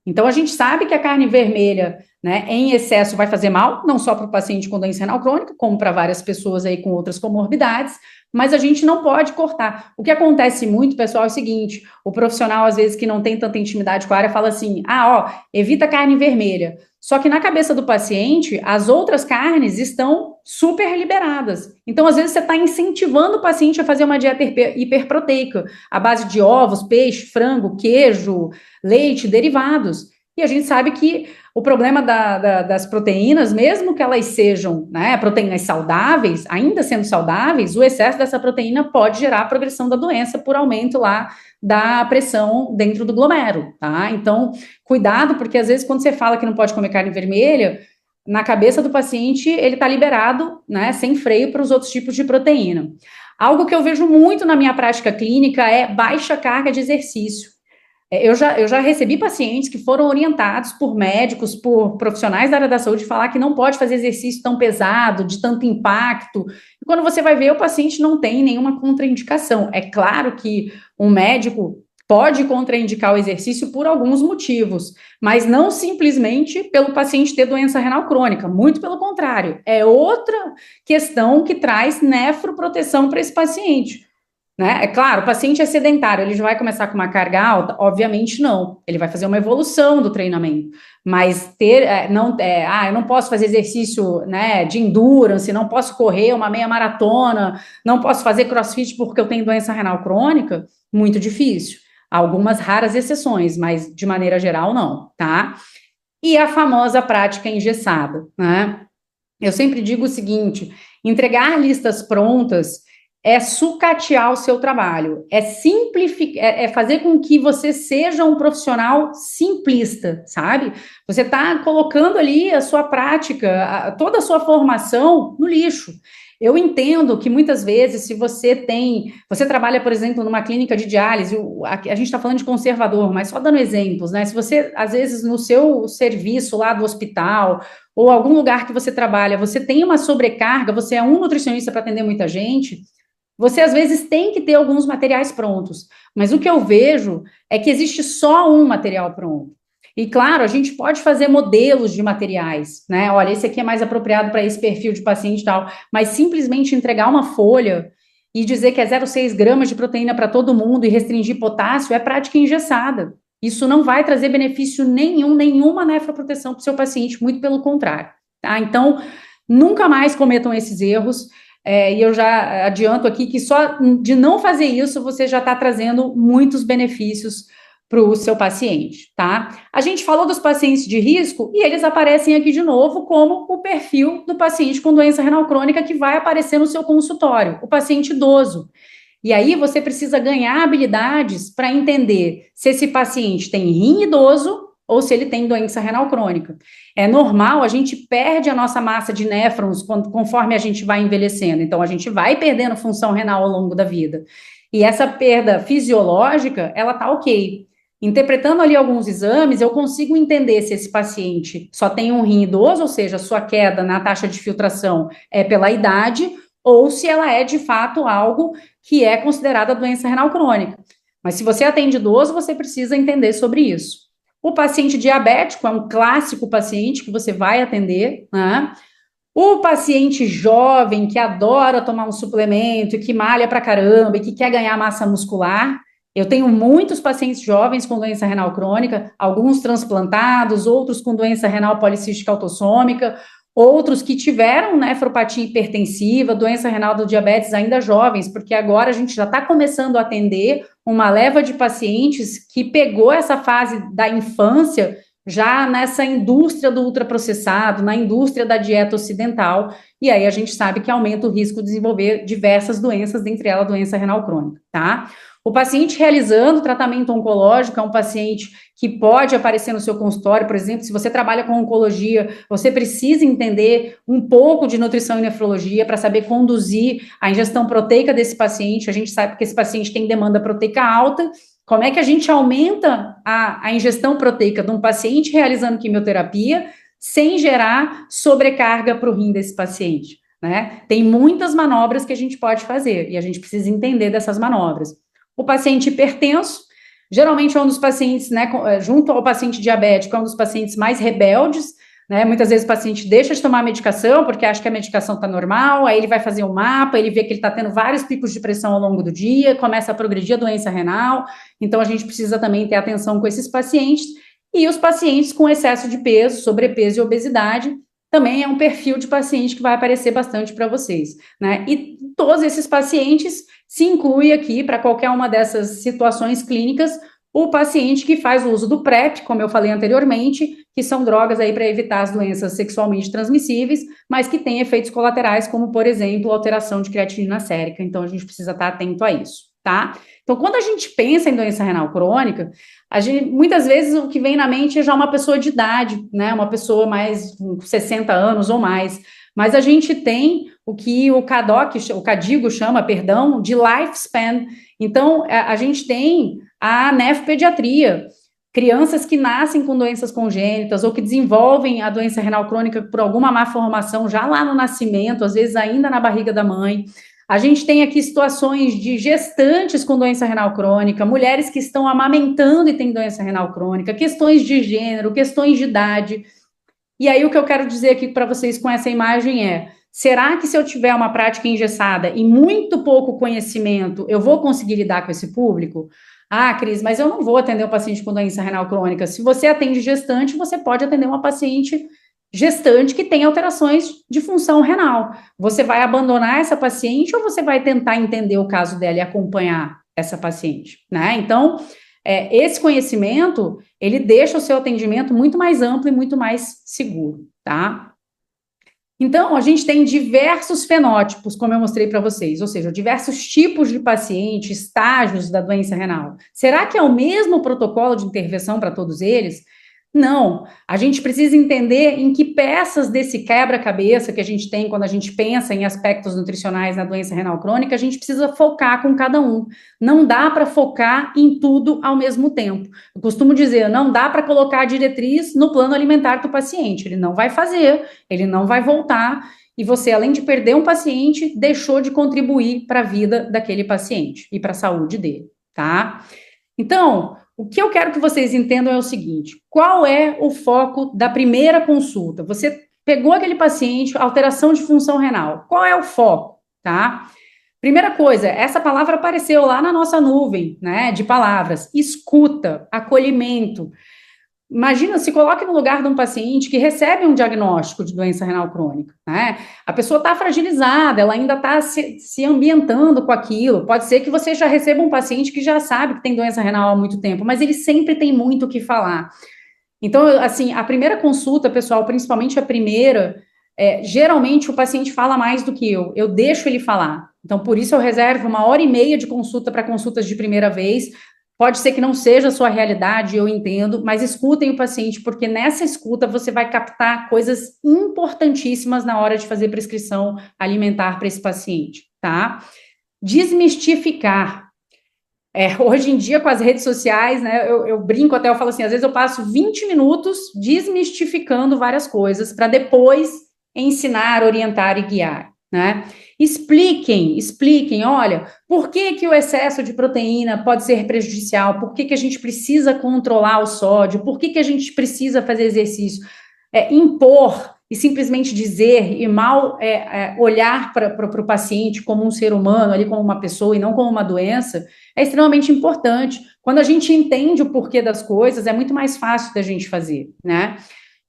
A: Então, a gente sabe que a carne vermelha, em excesso vai fazer mal, não só para o paciente com doença renal crônica, como para várias pessoas aí com outras comorbidades, mas a gente não pode cortar. O que acontece muito, pessoal, é o seguinte: o profissional, às vezes, que não tem tanta intimidade com a área, fala assim, evita carne vermelha. Só que na cabeça do paciente, as outras carnes estão super liberadas. Então, às vezes, você está incentivando o paciente a fazer uma dieta hiperproteica, à base de ovos, peixe, frango, queijo, leite, derivados. E a gente sabe que o problema das proteínas, mesmo que elas sejam proteínas saudáveis, ainda sendo saudáveis, o excesso dessa proteína pode gerar a progressão da doença por aumento lá da pressão dentro do glomérulo, tá? Então, cuidado, porque às vezes quando você fala que não pode comer carne vermelha, na cabeça do paciente ele está liberado, sem freio para os outros tipos de proteína. Algo que eu vejo muito na minha prática clínica é baixa carga de exercício. Eu já recebi pacientes que foram orientados por médicos, por profissionais da área da saúde, falar que não pode fazer exercício tão pesado, de tanto impacto. E quando você vai ver, o paciente não tem nenhuma contraindicação. É claro que um médico pode contraindicar o exercício por alguns motivos, mas não simplesmente pelo paciente ter doença renal crônica, muito pelo contrário. É outra questão que traz nefroproteção para esse paciente. né? É claro, o paciente é sedentário, ele já vai começar com uma carga alta? Obviamente não. Ele vai fazer uma evolução do treinamento, mas eu não posso fazer exercício, né, de endurance, não posso correr uma meia maratona, não posso fazer CrossFit porque eu tenho doença renal crônica, muito difícil. Algumas raras exceções, mas de maneira geral não, tá? E a famosa prática engessada, né? Eu sempre digo o seguinte: entregar listas prontas é sucatear o seu trabalho, é simplificar, é fazer com que você seja um profissional simplista, sabe? Você está colocando ali a sua prática, toda a sua formação no lixo. Eu entendo que muitas vezes, se você trabalha, por exemplo, numa clínica de diálise, a gente está falando de conservador, mas só dando exemplos, né? Se você, às vezes, no seu serviço lá do hospital, ou algum lugar que você trabalha, você tem uma sobrecarga, você é um nutricionista para atender muita gente, você às vezes tem que ter alguns materiais prontos. Mas o que eu vejo é que existe só um material pronto. E claro, a gente pode fazer modelos de materiais, né? Olha, esse aqui é mais apropriado para esse perfil de paciente e tal, mas simplesmente entregar uma folha e dizer que é 0,6 gramas de proteína para todo mundo e restringir potássio é prática engessada. Isso não vai trazer benefício nenhum, nenhuma nefroproteção para o seu paciente, muito pelo contrário. Tá? Então, nunca mais cometam esses erros. E eu já adianto aqui que só de não fazer isso, você já está trazendo muitos benefícios para o seu paciente, tá? A gente falou dos pacientes de risco e eles aparecem aqui de novo como o perfil do paciente com doença renal crônica que vai aparecer no seu consultório, o paciente idoso. E aí você precisa ganhar habilidades para entender se esse paciente tem rim idoso ou se ele tem doença renal crônica. É normal, a gente perde a nossa massa de néfrons conforme a gente vai envelhecendo. Então, a gente vai perdendo função renal ao longo da vida. E essa perda fisiológica, ela tá ok. Interpretando ali alguns exames, eu consigo entender se esse paciente só tem um rim idoso, ou seja, sua queda na taxa de filtração é pela idade, ou se ela é de fato algo que é considerada doença renal crônica. Mas se você atende idoso, você precisa entender sobre isso. O paciente diabético é um clássico paciente que você vai atender, né? O paciente jovem que adora tomar um suplemento, que malha pra caramba e que quer ganhar massa muscular. Eu tenho muitos pacientes jovens com doença renal crônica, alguns transplantados, outros com doença renal policística autossômica, outros que tiveram nefropatia hipertensiva, doença renal do diabetes ainda jovens, porque agora a gente já está começando a atender uma leva de pacientes que pegou essa fase da infância já nessa indústria do ultraprocessado, na indústria da dieta ocidental, e aí a gente sabe que aumenta o risco de desenvolver diversas doenças, dentre elas a doença renal crônica, tá? O paciente realizando tratamento oncológico é um paciente que pode aparecer no seu consultório, por exemplo, se você trabalha com oncologia, você precisa entender um pouco de nutrição e nefrologia para saber conduzir a ingestão proteica desse paciente. A gente sabe que esse paciente tem demanda proteica alta. Como é que a gente aumenta a ingestão proteica de um paciente realizando quimioterapia sem gerar sobrecarga para o rim desse paciente, né? Tem muitas manobras que a gente pode fazer e a gente precisa entender dessas manobras. O paciente hipertenso, geralmente é um dos pacientes, né, junto ao paciente diabético, é um dos pacientes mais rebeldes, né? Muitas vezes o paciente deixa de tomar a medicação porque acha que a medicação está normal, aí ele vai fazer um mapa, ele vê que ele está tendo vários picos de pressão ao longo do dia, começa a progredir a doença renal, então a gente precisa também ter atenção com esses pacientes, e os pacientes com excesso de peso, sobrepeso e obesidade, também é um perfil de paciente que vai aparecer bastante para vocês, né? E todos esses pacientes se inclui aqui, para qualquer uma dessas situações clínicas, o paciente que faz o uso do PrEP, como eu falei anteriormente, que são drogas aí para evitar as doenças sexualmente transmissíveis, mas que têm efeitos colaterais, como, por exemplo, alteração de creatinina sérica. Então, a gente precisa estar atento a isso, tá? Então, quando a gente pensa em doença renal crônica, muitas vezes o que vem na mente é já uma pessoa de idade, né? Uma pessoa mais com 60 anos ou mais. Mas a gente tem o que o CADIGO chama, perdão, de lifespan. Então, a gente tem a nefropediatria, crianças que nascem com doenças congênitas ou que desenvolvem a doença renal crônica por alguma má formação já lá no nascimento, às vezes ainda na barriga da mãe. A gente tem aqui situações de gestantes com doença renal crônica, mulheres que estão amamentando e têm doença renal crônica, questões de gênero, questões de idade. E aí o que eu quero dizer aqui para vocês com essa imagem é, será que se eu tiver uma prática engessada e muito pouco conhecimento, eu vou conseguir lidar com esse público? Ah, Cris, mas eu não vou atender um paciente com doença renal crônica. Se você atende gestante, você pode atender uma paciente gestante que tem alterações de função renal. Você vai abandonar essa paciente ou você vai tentar entender o caso dela e acompanhar essa paciente, né? Então, esse conhecimento, ele deixa o seu atendimento muito mais amplo e muito mais seguro, tá? Então, a gente tem diversos fenótipos, como eu mostrei para vocês, ou seja, diversos tipos de paciente, estágios da doença renal. Será que é o mesmo protocolo de intervenção para todos eles? Não, a gente precisa entender em que peças desse quebra-cabeça que a gente tem quando a gente pensa em aspectos nutricionais na doença renal crônica, a gente precisa focar com cada um. Não dá para focar em tudo ao mesmo tempo. Eu costumo dizer, não dá para colocar a diretriz no plano alimentar do paciente, ele não vai fazer, ele não vai voltar, e você, além de perder um paciente, deixou de contribuir para a vida daquele paciente e para a saúde dele, tá? Então, o que eu quero que vocês entendam é o seguinte: qual é o foco da primeira consulta? Você pegou aquele paciente, alteração de função renal. Qual é o foco, tá? Primeira coisa, essa palavra apareceu lá na nossa nuvem, né, de palavras: escuta, acolhimento. Imagina, se coloque no lugar de um paciente que recebe um diagnóstico de doença renal crônica, né? A pessoa está fragilizada, ela ainda está se ambientando com aquilo. Pode ser que você já receba um paciente que já sabe que tem doença renal há muito tempo, mas ele sempre tem muito o que falar. Então, assim, a primeira consulta, pessoal, principalmente a primeira, geralmente o paciente fala mais do que eu deixo ele falar. Então, por isso eu reservo 1h30 de consulta para consultas de primeira vez. Pode ser que não seja a sua realidade, eu entendo, mas escutem o paciente, porque nessa escuta você vai captar coisas importantíssimas na hora de fazer prescrição alimentar para esse paciente, tá? Desmistificar. Hoje em dia, com as redes sociais, né, eu brinco até, eu falo assim, às vezes eu passo 20 minutos desmistificando várias coisas para depois ensinar, orientar e guiar, né? Expliquem, olha, por que o excesso de proteína pode ser prejudicial, por que a gente precisa controlar o sódio, por que a gente precisa fazer exercício, impor e simplesmente dizer e mal olhar para o paciente como um ser humano, ali como uma pessoa e não como uma doença, é extremamente importante. Quando a gente entende o porquê das coisas, é muito mais fácil da gente fazer, né?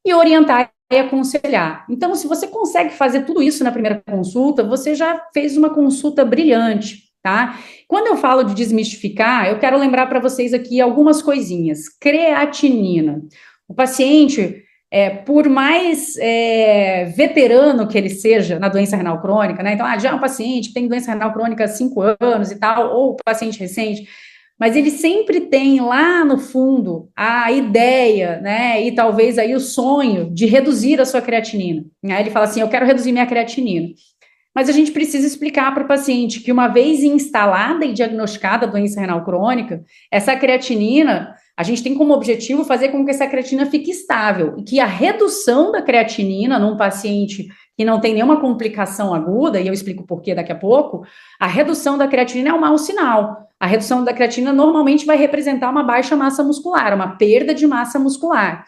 A: E orientar e aconselhar. Então, se você consegue fazer tudo isso na primeira consulta, você já fez uma consulta brilhante, tá? Quando eu falo de desmistificar, eu quero lembrar para vocês aqui algumas coisinhas. Creatinina. O paciente, por mais veterano que ele seja na doença renal crônica, né? Então, já é um paciente que tem doença renal crônica há 5 anos e tal, ou paciente recente, mas ele sempre tem lá no fundo a ideia, né, e talvez aí o sonho de reduzir a sua creatinina. Aí ele fala assim, eu quero reduzir minha creatinina. Mas a gente precisa explicar para o paciente que uma vez instalada e diagnosticada a doença renal crônica, essa creatinina, a gente tem como objetivo fazer com que essa creatinina fique estável, e que a redução da creatinina num paciente que não tem nenhuma complicação aguda, e eu explico por quê daqui a pouco, a redução da creatinina é um mau sinal. A redução da creatinina normalmente vai representar uma baixa massa muscular, uma perda de massa muscular.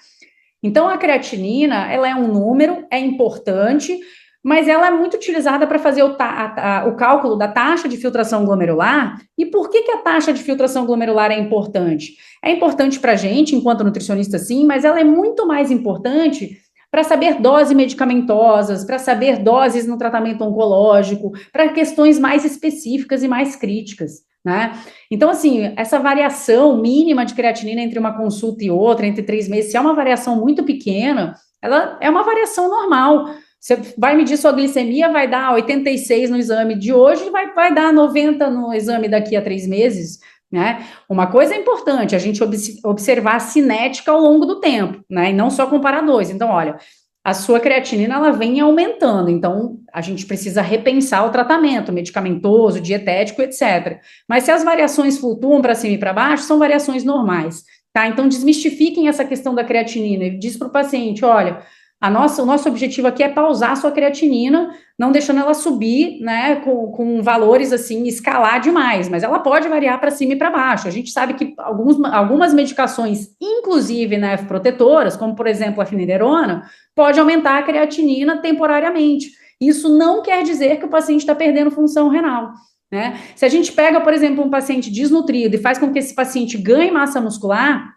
A: Então, a creatinina, ela é um número, é importante, mas ela é muito utilizada para fazer o cálculo da taxa de filtração glomerular. E por que a taxa de filtração glomerular é importante? É importante para a gente, enquanto nutricionista, sim, mas ela é muito mais importante para saber doses medicamentosas, para saber doses no tratamento oncológico, para questões mais específicas e mais críticas, né? Então, assim, essa variação mínima de creatinina entre uma consulta e outra, entre 3 meses, se é uma variação muito pequena, ela é uma variação normal. Você vai medir sua glicemia, vai dar 86 no exame de hoje, vai dar 90 no exame daqui a 3 meses, né? Uma coisa é importante, a gente observar a cinética ao longo do tempo, né? E não só comparar dois. Então, olha, a sua creatinina, ela vem aumentando, então a gente precisa repensar o tratamento medicamentoso, dietético, etc. Mas se as variações flutuam para cima e para baixo, são variações normais, tá? Então, desmistifiquem essa questão da creatinina e diz para o paciente, olha, o nosso objetivo aqui é pausar a sua creatinina, não deixando ela subir, né, com valores, assim, escalar demais, mas ela pode variar para cima e para baixo. A gente sabe que algumas medicações, inclusive nefroprotetoras, como, por exemplo, a fenilerona, pode aumentar a creatinina temporariamente. Isso não quer dizer que o paciente está perdendo função renal, né? Se a gente pega, por exemplo, um paciente desnutrido e faz com que esse paciente ganhe massa muscular,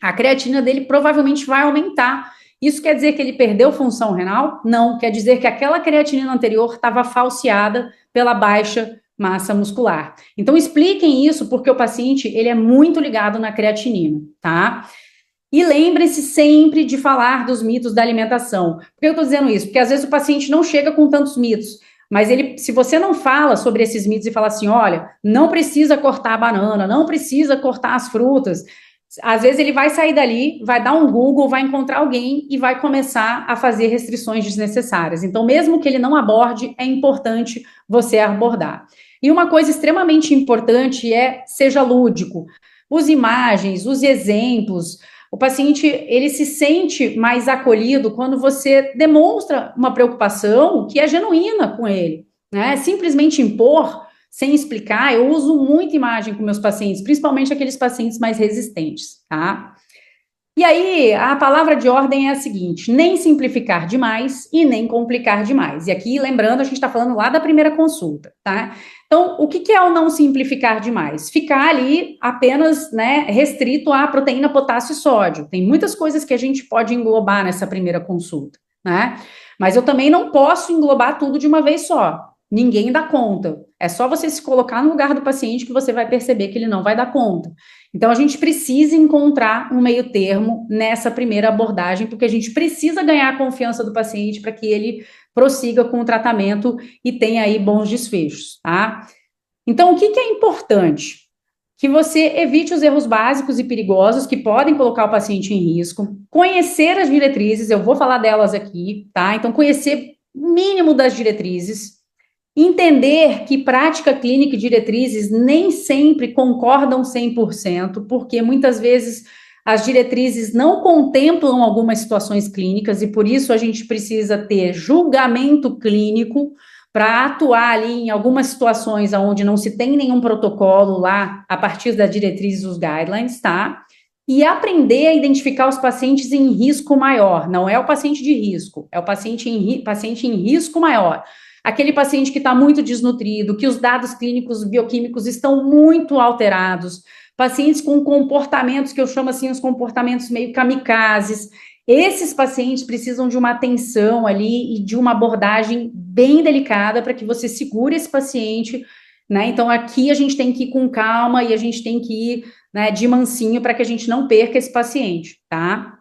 A: a creatina dele provavelmente vai aumentar. Isso quer dizer que ele perdeu função renal? Não, quer dizer que aquela creatinina anterior estava falseada pela baixa massa muscular. Então expliquem isso porque o paciente ele é muito ligado na creatinina, tá? E lembre-se sempre de falar dos mitos da alimentação. Por que eu estou dizendo isso? Porque às vezes o paciente não chega com tantos mitos, mas ele, se você não fala sobre esses mitos e fala assim, olha, não precisa cortar a banana, não precisa cortar as frutas, às vezes ele vai sair dali, vai dar um Google, vai encontrar alguém e vai começar a fazer restrições desnecessárias. Então, mesmo que ele não aborde, é importante você abordar. E uma coisa extremamente importante é seja lúdico. Use imagens, use exemplos. O paciente, ele se sente mais acolhido quando você demonstra uma preocupação que é genuína com ele, né? Simplesmente impor, sem explicar, eu uso muita imagem com meus pacientes, principalmente aqueles pacientes mais resistentes, tá? E aí, a palavra de ordem é a seguinte: nem simplificar demais e nem complicar demais. E aqui, lembrando, a gente está falando lá da primeira consulta, tá? Então, o que é o não simplificar demais? Ficar ali apenas, né, restrito à proteína, potássio e sódio. Tem muitas coisas que a gente pode englobar nessa primeira consulta, né? Mas eu também não posso englobar tudo de uma vez só. Ninguém dá conta. É só você se colocar no lugar do paciente que você vai perceber que ele não vai dar conta. Então, a gente precisa encontrar um meio termo nessa primeira abordagem, porque a gente precisa ganhar a confiança do paciente para que ele prossiga com o tratamento e tenha aí bons desfechos, tá? Então, o que é importante? Que você evite os erros básicos e perigosos que podem colocar o paciente em risco, conhecer as diretrizes, eu vou falar delas aqui, tá? Então, conhecer o mínimo das diretrizes, entender que prática clínica e diretrizes nem sempre concordam 100%, porque muitas vezes as diretrizes não contemplam algumas situações clínicas e por isso a gente precisa ter julgamento clínico para atuar ali em algumas situações onde não se tem nenhum protocolo lá a partir das diretrizes e dos guidelines, tá? E aprender a identificar os pacientes em risco maior, não é o paciente de risco, é o paciente em risco maior. Aquele paciente que está muito desnutrido, que os dados clínicos bioquímicos estão muito alterados, pacientes com comportamentos que eu chamo assim, os comportamentos meio kamikazes. Esses pacientes precisam de uma atenção ali e de uma abordagem bem delicada para que você segure esse paciente, né? Então, aqui a gente tem que ir com calma e a gente tem que ir, né, de mansinho para que a gente não perca esse paciente, tá?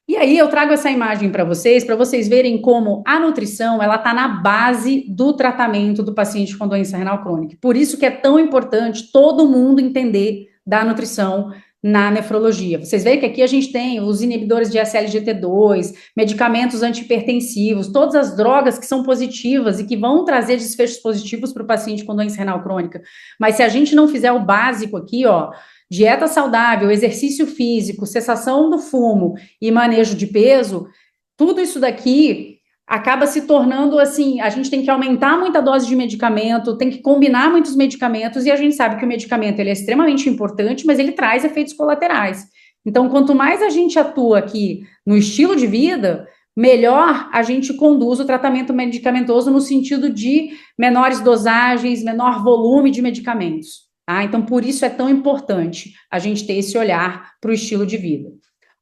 A: E aí eu trago essa imagem para vocês verem como a nutrição, ela está na base do tratamento do paciente com doença renal crônica. Por isso que é tão importante todo mundo entender da nutrição na nefrologia. Vocês veem que aqui a gente tem os inibidores de SLGT2, medicamentos antihipertensivos, todas as drogas que são positivas e que vão trazer desfechos positivos para o paciente com doença renal crônica. Mas se a gente não fizer o básico aqui, ó, dieta saudável, exercício físico, cessação do fumo e manejo de peso, tudo isso daqui acaba se tornando assim, a gente tem que aumentar muito a dose de medicamento, tem que combinar muitos medicamentos, e a gente sabe que o medicamento ele é extremamente importante, mas ele traz efeitos colaterais. Então, quanto mais a gente atua aqui no estilo de vida, melhor a gente conduz o tratamento medicamentoso no sentido de menores dosagens, menor volume de medicamentos. Tá? Então, por isso é tão importante a gente ter esse olhar para o estilo de vida.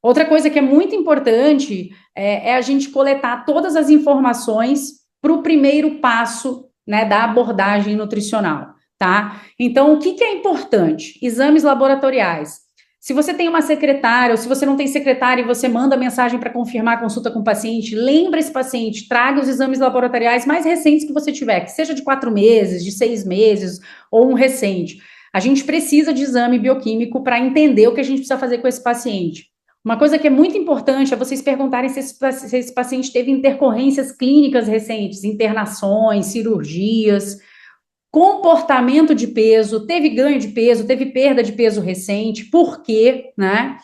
A: Outra coisa que é muito importante é a gente coletar todas as informações para o primeiro passo, né, da abordagem nutricional, tá? Então, o que é importante? Exames laboratoriais. Se você tem uma secretária, ou se você não tem secretária e você manda mensagem para confirmar a consulta com o paciente, lembra esse paciente, traga os exames laboratoriais mais recentes que você tiver, que seja de 4 meses, de 6 meses, ou um recente. A gente precisa de exame bioquímico para entender o que a gente precisa fazer com esse paciente. Uma coisa que é muito importante é vocês perguntarem se esse paciente teve intercorrências clínicas recentes, internações, cirurgias, comportamento de peso, teve ganho de peso, teve perda de peso recente, por quê, né?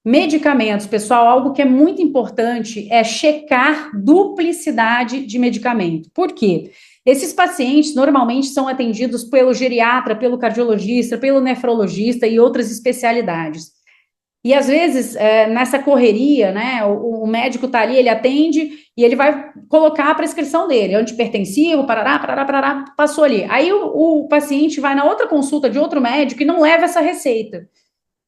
A: Medicamentos, pessoal, algo que é muito importante é checar duplicidade de medicamento. Por quê? Esses pacientes normalmente são atendidos pelo geriatra, pelo cardiologista, pelo nefrologista e outras especialidades. E às vezes, nessa correria, né, o médico tá ali, ele atende e ele vai colocar a prescrição dele, antihipertensivo, parará, parará, parará, passou ali. Aí o paciente vai na outra consulta de outro médico e não leva essa receita.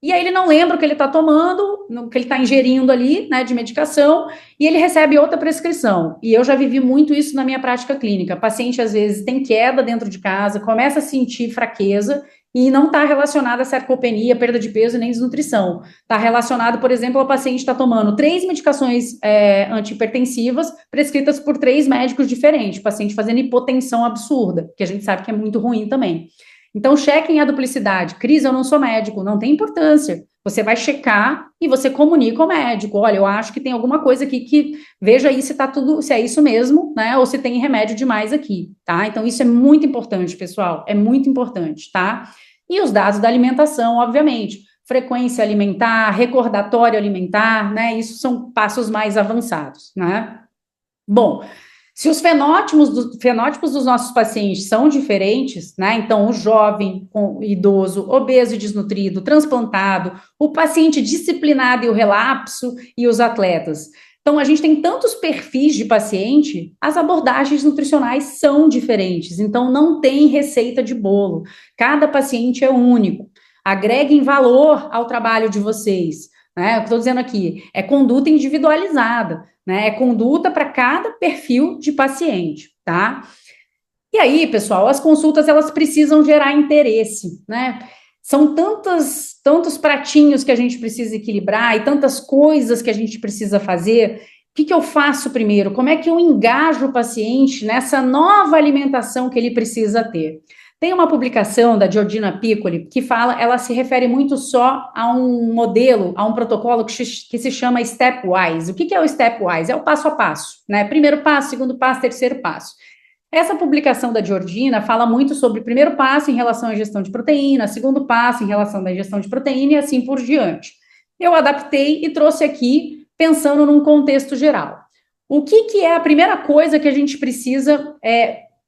A: E aí ele não lembra o que ele está tomando, o que ele está ingerindo ali, né, de medicação, e ele recebe outra prescrição. E eu já vivi muito isso na minha prática clínica. O paciente, às vezes, tem queda dentro de casa, começa a sentir fraqueza, e não está relacionado a sarcopenia, perda de peso nem desnutrição. Está relacionado, por exemplo, ao paciente está tomando 3 medicações antihipertensivas prescritas por 3 médicos diferentes, o paciente fazendo hipotensão absurda, que a gente sabe que é muito ruim também. Então, chequem a duplicidade. Cris, eu não sou médico, não tem importância. Você vai checar e você comunica ao médico. Olha, eu acho que tem alguma coisa aqui que veja aí se tá tudo, se é isso mesmo, né? Ou se tem remédio demais aqui, tá? Então, isso é muito importante, pessoal. É muito importante, tá? E os dados da alimentação, obviamente. Frequência alimentar, recordatório alimentar, né? Isso são passos mais avançados, né? Bom, se os fenótipos dos nossos pacientes são diferentes, né? Então, o jovem, o idoso, obeso e desnutrido, transplantado, o paciente disciplinado e o relapso e os atletas. Então, a gente tem tantos perfis de paciente, as abordagens nutricionais são diferentes. Então, não tem receita de bolo. Cada paciente é único. Agreguem valor ao trabalho de vocês. Né? Eu estou dizendo aqui, é conduta individualizada, né? É conduta para cada perfil de paciente, tá? E aí, pessoal, as consultas elas precisam gerar interesse, né? São tantos pratinhos que a gente precisa equilibrar e tantas coisas que a gente precisa fazer. O que eu faço primeiro? Como é que eu engajo o paciente nessa nova alimentação que ele precisa ter? Tem uma publicação da Georgina Piccoli que fala, ela se refere muito só a um modelo, a um protocolo que se chama Stepwise. O que é o Stepwise? É o passo a passo, né? Primeiro passo, segundo passo, terceiro passo. Essa publicação da Georgina fala muito sobre o primeiro passo em relação à ingestão de proteína, segundo passo em relação à ingestão de proteína e assim por diante. Eu adaptei e trouxe aqui pensando num contexto geral. O que é a primeira coisa que a gente precisa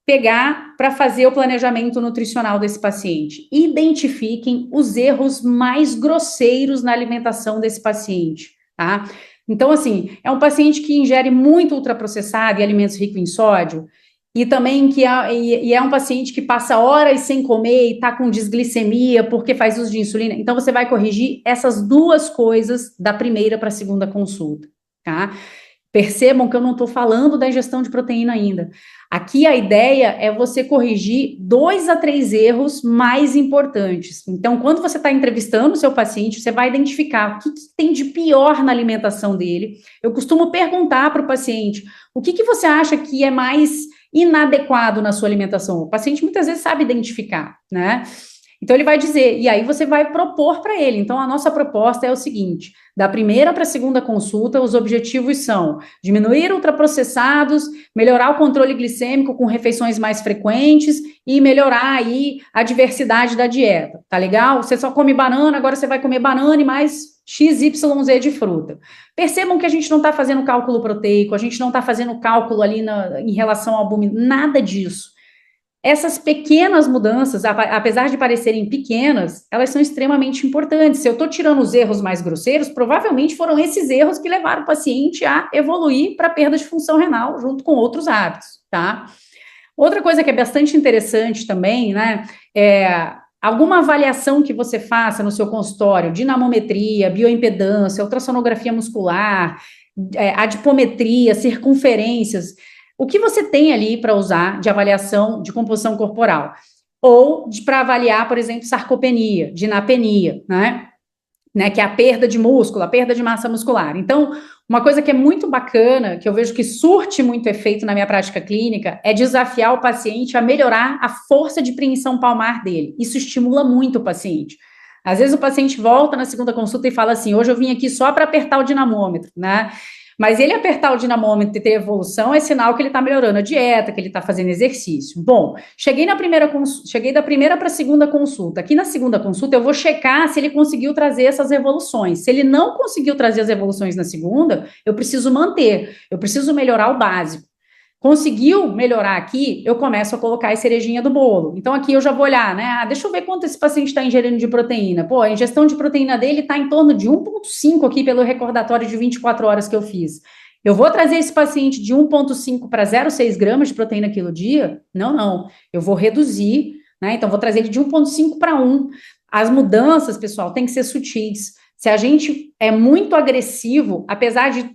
A: pegar para fazer o planejamento nutricional desse paciente? Identifiquem os erros mais grosseiros na alimentação desse paciente, tá? Então, assim, é um paciente que ingere muito ultraprocessado e alimentos ricos em sódio, e também é um paciente que passa horas sem comer e está com desglicemia porque faz uso de insulina. Então, você vai corrigir essas duas coisas da primeira para a segunda consulta, tá? Percebam que eu não estou falando da ingestão de proteína ainda. Aqui a ideia é você corrigir 2 a 3 erros mais importantes. Então, quando você está entrevistando o seu paciente, você vai identificar o que tem de pior na alimentação dele. Eu costumo perguntar para o paciente, o que você acha que é mais inadequado na sua alimentação? O paciente muitas vezes sabe identificar, né? Então, ele vai dizer, e aí você vai propor para ele. Então, a nossa proposta é o seguinte: da primeira para a segunda consulta, os objetivos são diminuir ultraprocessados, melhorar o controle glicêmico com refeições mais frequentes e melhorar aí a diversidade da dieta, tá legal? Você só come banana, agora você vai comer banana e mais XYZ de fruta. Percebam que a gente não está fazendo cálculo proteico, a gente não está fazendo cálculo ali em relação ao albumina, nada disso. Essas pequenas mudanças, apesar de parecerem pequenas, elas são extremamente importantes. Se eu estou tirando os erros mais grosseiros, provavelmente foram esses erros que levaram o paciente a evoluir para perda de função renal, junto com outros hábitos, tá? Outra coisa que é bastante interessante também, né, alguma avaliação que você faça no seu consultório, dinamometria, bioimpedância, ultrassonografia muscular, adipometria, circunferências, o que você tem ali para usar de avaliação de composição corporal? Ou para avaliar, por exemplo, sarcopenia, dinapenia, né? Que é a perda de músculo, a perda de massa muscular. Então, uma coisa que é muito bacana, que eu vejo que surte muito efeito na minha prática clínica, é desafiar o paciente a melhorar a força de preensão palmar dele. Isso estimula muito o paciente. Às vezes o paciente volta na segunda consulta e fala assim, hoje eu vim aqui só para apertar o dinamômetro, né? Mas ele apertar o dinamômetro e ter evolução é sinal que ele está melhorando a dieta, que ele está fazendo exercício. Bom, cheguei da primeira para a segunda consulta. Aqui na segunda consulta eu vou checar se ele conseguiu trazer essas evoluções. Se ele não conseguiu trazer as evoluções na segunda, eu preciso manter, eu preciso melhorar o básico. Conseguiu melhorar aqui, eu começo a colocar a cerejinha do bolo. Então, aqui eu já vou olhar, né? Deixa eu ver quanto esse paciente está ingerindo de proteína. Pô, a ingestão de proteína dele está em torno de 1,5 aqui pelo recordatório de 24 horas que eu fiz. Eu vou trazer esse paciente de 1,5 para 0,6 gramas de proteína quilo dia? Não, não. Eu vou reduzir, né? Então, vou trazer ele de 1,5 para 1. As mudanças, pessoal, têm que ser sutis. Se a gente é muito agressivo, apesar de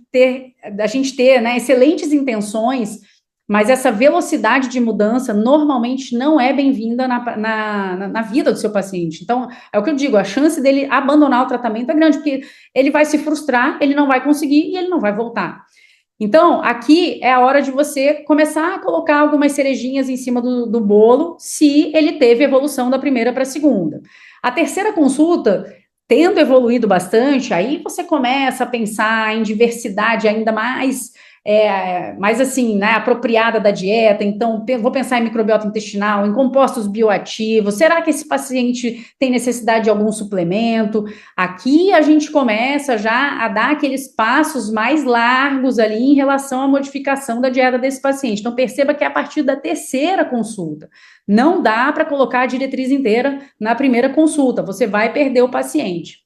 A: a gente ter, né, excelentes intenções, mas essa velocidade de mudança normalmente não é bem-vinda na vida do seu paciente. Então, é o que eu digo, a chance dele abandonar o tratamento é grande, porque ele vai se frustrar, ele não vai conseguir e ele não vai voltar. Então, aqui é a hora de você começar a colocar algumas cerejinhas em cima do bolo, se ele teve evolução da primeira para a segunda. A terceira consulta, tendo evoluído bastante, aí você começa a pensar em diversidade ainda mais assim, né, apropriada da dieta. Então, vou pensar em microbiota intestinal, em compostos bioativos. Será que esse paciente tem necessidade de algum suplemento? Aqui a gente começa já a dar aqueles passos mais largos ali em relação à modificação da dieta desse paciente. Então, perceba que é a partir da terceira consulta. Não dá para colocar a diretriz inteira na primeira consulta, você vai perder o paciente.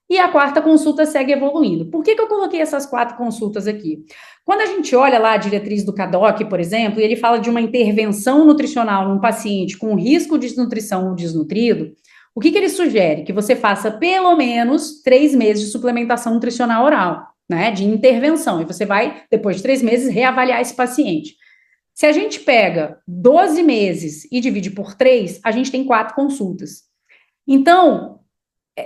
A: E a quarta consulta segue evoluindo. Por que eu coloquei essas 4 consultas aqui? Quando a gente olha lá a diretriz do CADOC, por exemplo, e ele fala de uma intervenção nutricional num paciente com risco de desnutrição ou desnutrido, o que ele sugere? Que você faça pelo menos 3 meses de suplementação nutricional oral, né, de intervenção, e você vai, depois de 3 meses, reavaliar esse paciente. Se a gente pega 12 meses e divide por 3, a gente tem 4 consultas. Então,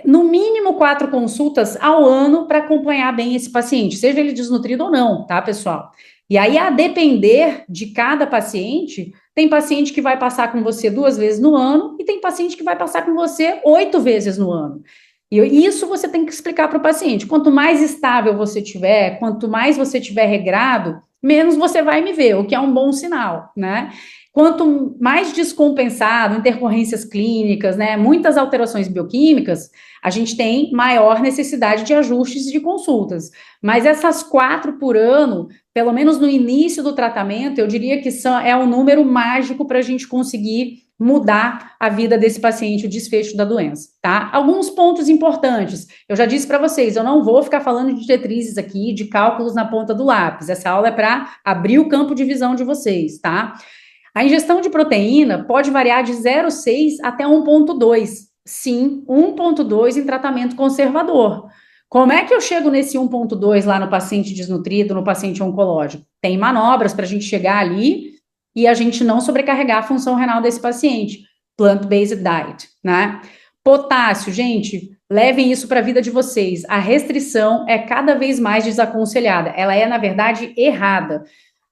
A: no mínimo 4 consultas ao ano para acompanhar bem esse paciente, seja ele desnutrido ou não, tá, pessoal? E aí, a depender de cada paciente, tem paciente que vai passar com você 2 vezes no ano e tem paciente que vai passar com você 8 vezes no ano. E isso você tem que explicar para o paciente. Quanto mais estável você tiver, quanto mais você tiver regrado, menos você vai me ver, o que é um bom sinal, né? Quanto mais descompensado, intercorrências clínicas, né, muitas alterações bioquímicas, a gente tem maior necessidade de ajustes e de consultas. Mas essas 4 por ano, pelo menos no início do tratamento, eu diria que é um número mágico para a gente conseguir mudar a vida desse paciente, o desfecho da doença, tá? Alguns pontos importantes. Eu já disse para vocês, eu não vou ficar falando de diretrizes aqui, de cálculos na ponta do lápis. Essa aula é para abrir o campo de visão de vocês, tá? A ingestão de proteína pode variar de 0,6 até 1,2. Sim, 1,2 em tratamento conservador. Como é que eu chego nesse 1,2 lá no paciente desnutrido, no paciente oncológico? Tem manobras para a gente chegar ali e a gente não sobrecarregar a função renal desse paciente. Plant-based diet, né? Potássio, gente, levem isso para a vida de vocês. A restrição é cada vez mais desaconselhada. Ela é, na verdade, errada.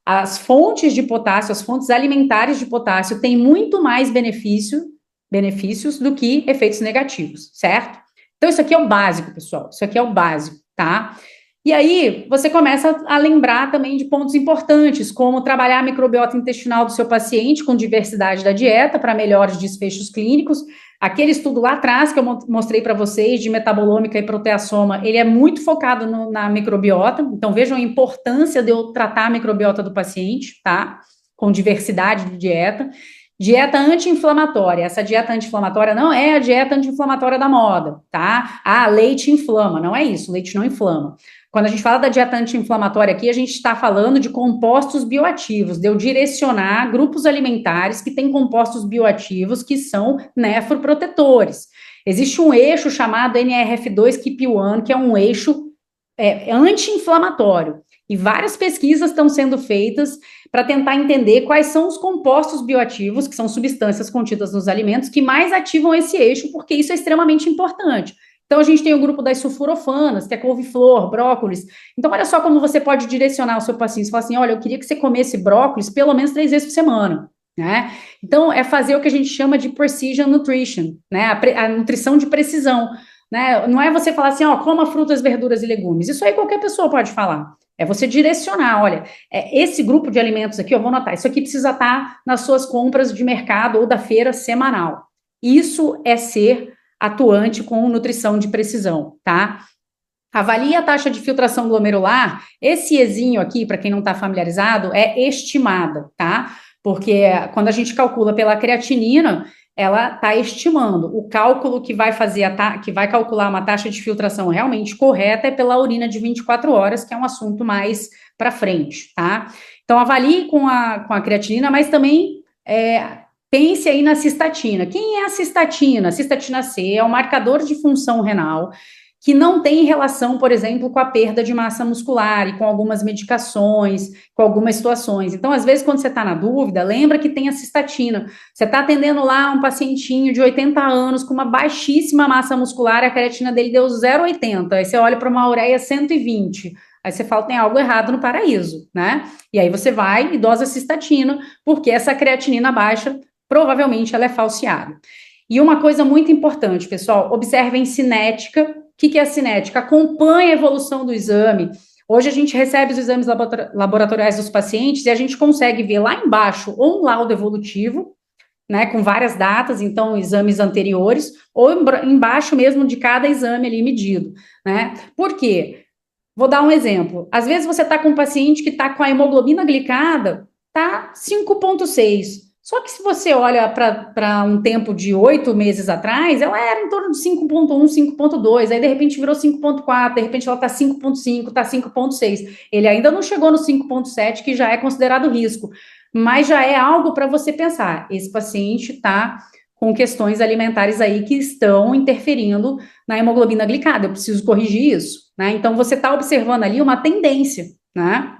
A: As fontes de potássio, as fontes alimentares de potássio têm muito mais benefícios do que efeitos negativos, certo? Então, isso aqui é o básico, pessoal. Isso aqui é o básico, tá? E aí, você começa a lembrar também de pontos importantes, como trabalhar a microbiota intestinal do seu paciente com diversidade da dieta para melhores desfechos clínicos. Aquele estudo lá atrás que eu mostrei para vocês de metabolômica e proteassoma, ele é muito focado na microbiota, então vejam a importância de eu tratar a microbiota do paciente, tá? Com diversidade de dieta. Dieta anti-inflamatória. Essa dieta anti-inflamatória não é a dieta anti-inflamatória da moda, tá? Leite inflama. Não é isso, leite não inflama. Quando a gente fala da dieta anti-inflamatória aqui, a gente está falando de compostos bioativos, de eu direcionar grupos alimentares que têm compostos bioativos que são nefroprotetores. Existe um eixo chamado NRF2-KIP1, que é um eixo anti-inflamatório. E várias pesquisas estão sendo feitas para tentar entender quais são os compostos bioativos, que são substâncias contidas nos alimentos, que mais ativam esse eixo, porque isso é extremamente importante. Então, a gente tem o grupo das sulforafanas, que é couve-flor, brócolis. Então, olha só como você pode direcionar o seu paciente. Você fala assim, olha, eu queria que você comesse brócolis pelo menos 3 vezes por semana, né? Então, é fazer o que a gente chama de precision nutrition, né? A nutrição de precisão, né? Não é você falar assim, ó, coma frutas, verduras e legumes. Isso aí qualquer pessoa pode falar. É você direcionar, olha, esse grupo de alimentos aqui, eu vou anotar, isso aqui precisa estar nas suas compras de mercado ou da feira semanal. Isso é ser atuante com nutrição de precisão, tá? Avalie a taxa de filtração glomerular. Esse Ezinho aqui, para quem não está familiarizado, é estimada, tá? Porque quando a gente calcula pela creatinina, ela está estimando. O cálculo que vai fazer que vai calcular uma taxa de filtração realmente correta é pela urina de 24 horas, que é um assunto mais para frente, tá? Então, avalie com a creatinina, mas também pense aí na cistatina. Quem é a cistatina? A cistatina C é um marcador de função renal que não tem relação, por exemplo, com a perda de massa muscular e com algumas medicações, com algumas situações. Então, às vezes, quando você está na dúvida, lembra que tem a cistatina. Você está atendendo lá um pacientinho de 80 anos com uma baixíssima massa muscular, a creatina dele deu 0,80. Aí você olha para uma ureia 120. Aí você fala, tem algo errado no paraíso, né? E aí você vai e dosa cistatina, porque essa creatinina baixa, provavelmente ela é falseada. E uma coisa muito importante, pessoal, observem cinética. O que é a cinética? Acompanhe a evolução do exame. Hoje a gente recebe os exames laboratoriais dos pacientes e a gente consegue ver lá embaixo ou um laudo evolutivo, né, com várias datas, então exames anteriores, ou embaixo mesmo de cada exame ali medido, né? Por quê? Vou dar um exemplo. Às vezes você está com um paciente que está com a hemoglobina glicada, tá 5,6. Só que se você olha para um tempo de 8 meses atrás, ela era em torno de 5,1, 5,2. Aí, de repente, virou 5,4. De repente, ela está 5,5, está 5,6. Ele ainda não chegou no 5,7, que já é considerado risco. Mas já é algo para você pensar. Esse paciente está com questões alimentares aí que estão interferindo na hemoglobina glicada. Eu preciso corrigir isso, né? Então, você está observando ali uma tendência, né?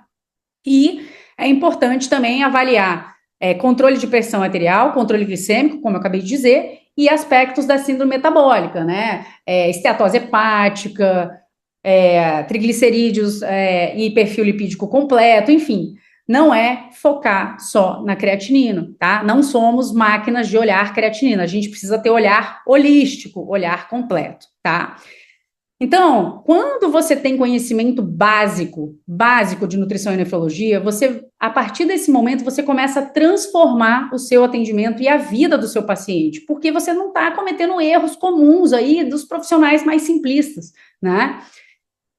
A: E é importante também avaliar controle de pressão arterial, controle glicêmico, como eu acabei de dizer, e aspectos da síndrome metabólica, né? Esteatose hepática, triglicerídeos e perfil lipídico completo, enfim. Não é focar só na creatinina, tá? Não somos máquinas de olhar creatinina, a gente precisa ter olhar holístico, olhar completo, tá? Então, quando você tem conhecimento básico de nutrição e nefrologia, você, a partir desse momento, você começa a transformar o seu atendimento e a vida do seu paciente, porque você não está cometendo erros comuns aí dos profissionais mais simplistas, né?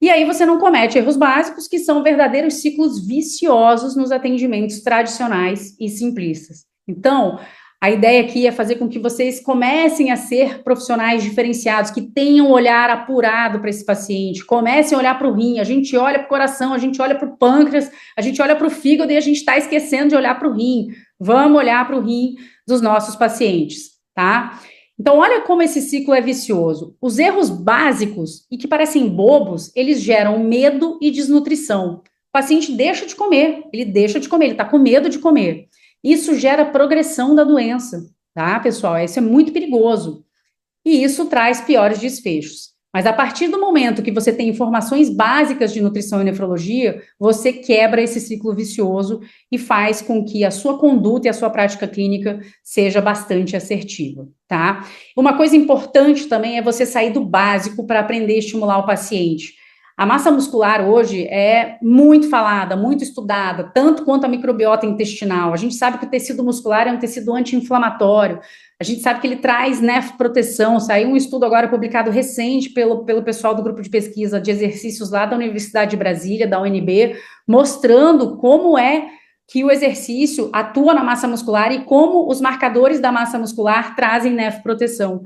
A: E aí você não comete erros básicos, que são verdadeiros ciclos viciosos nos atendimentos tradicionais e simplistas. Então, a ideia aqui é fazer com que vocês comecem a ser profissionais diferenciados, que tenham um olhar apurado para esse paciente, comecem a olhar para o rim, a gente olha para o coração, a gente olha para o pâncreas, a gente olha para o fígado e a gente está esquecendo de olhar para o rim. Vamos olhar para o rim dos nossos pacientes, tá? Então, olha como esse ciclo é vicioso. Os erros básicos e que parecem bobos, eles geram medo e desnutrição. O paciente deixa de comer, ele está com medo de comer. Isso gera progressão da doença, tá, pessoal? Isso é muito perigoso. E isso traz piores desfechos. Mas a partir do momento que você tem informações básicas de nutrição e nefrologia, você quebra esse ciclo vicioso e faz com que a sua conduta e a sua prática clínica seja bastante assertiva, tá? Uma coisa importante também é você sair do básico para aprender a estimular o paciente. A massa muscular hoje é muito falada, muito estudada, tanto quanto a microbiota intestinal. A gente sabe que o tecido muscular é um tecido anti-inflamatório. A gente sabe que ele traz nefroproteção. Saiu um estudo agora publicado recente pelo pessoal do grupo de pesquisa de exercícios lá da Universidade de Brasília, da UNB, mostrando como é que o exercício atua na massa muscular e como os marcadores da massa muscular trazem nefroproteção.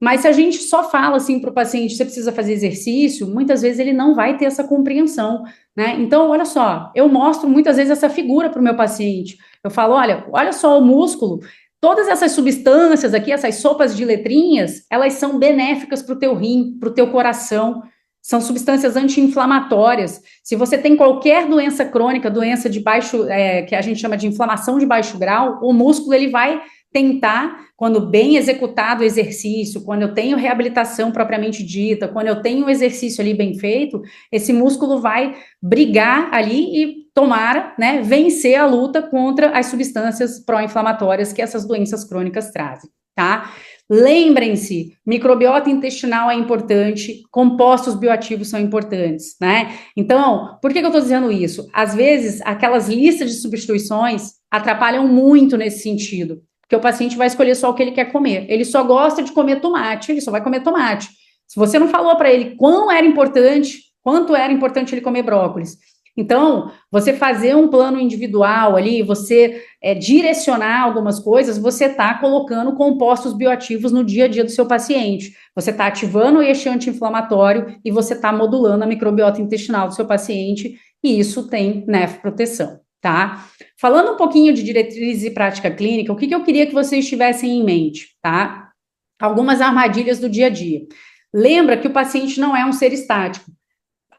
A: Mas se a gente só fala assim para o paciente, você precisa fazer exercício, muitas vezes ele não vai ter essa compreensão, né? Então, olha só, eu mostro muitas vezes essa figura para o meu paciente. Eu falo, olha só o músculo, todas essas substâncias aqui, essas sopas de letrinhas, elas são benéficas para o teu rim, para o teu coração, são substâncias anti-inflamatórias. Se você tem qualquer doença crônica, doença de baixo, que a gente chama de inflamação de baixo grau, o músculo ele vai tentar, quando bem executado o exercício, quando eu tenho reabilitação propriamente dita, quando eu tenho o exercício ali bem feito, esse músculo vai brigar ali e tomara, né, vencer a luta contra as substâncias pró-inflamatórias que essas doenças crônicas trazem, tá? Lembrem-se, microbiota intestinal é importante, compostos bioativos são importantes, né? Então, por que eu estou dizendo isso? Às vezes, aquelas listas de substituições atrapalham muito nesse sentido, porque o paciente vai escolher só o que ele quer comer. Ele só gosta de comer tomate, ele só vai comer tomate. Se você não falou para ele quanto era importante ele comer brócolis. Então, você fazer um plano individual ali, você direcionar algumas coisas, você está colocando compostos bioativos no dia a dia do seu paciente. Você está ativando o eixo anti-inflamatório e você está modulando a microbiota intestinal do seu paciente, e isso tem nefroproteção, tá? Falando um pouquinho de diretrizes e prática clínica, o que eu queria que vocês tivessem em mente, tá? Algumas armadilhas do dia a dia. Lembra que o paciente não é um ser estático.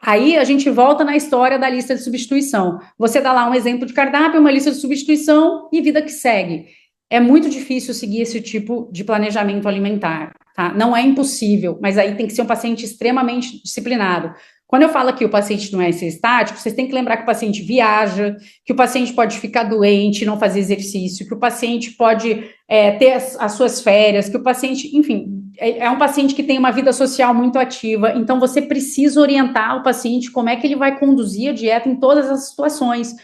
A: Aí a gente volta na história da lista de substituição. Você dá lá um exemplo de cardápio, uma lista de substituição e vida que segue. É muito difícil seguir esse tipo de planejamento alimentar, tá? Não é impossível, mas aí tem que ser um paciente extremamente disciplinado. Quando eu falo que o paciente não é ser estático, vocês têm que lembrar que o paciente viaja, que o paciente pode ficar doente, não fazer exercício, que o paciente pode ter as suas férias, que o paciente, enfim, é um paciente que tem uma vida social muito ativa, então você precisa orientar o paciente como é que ele vai conduzir a dieta em todas as situações,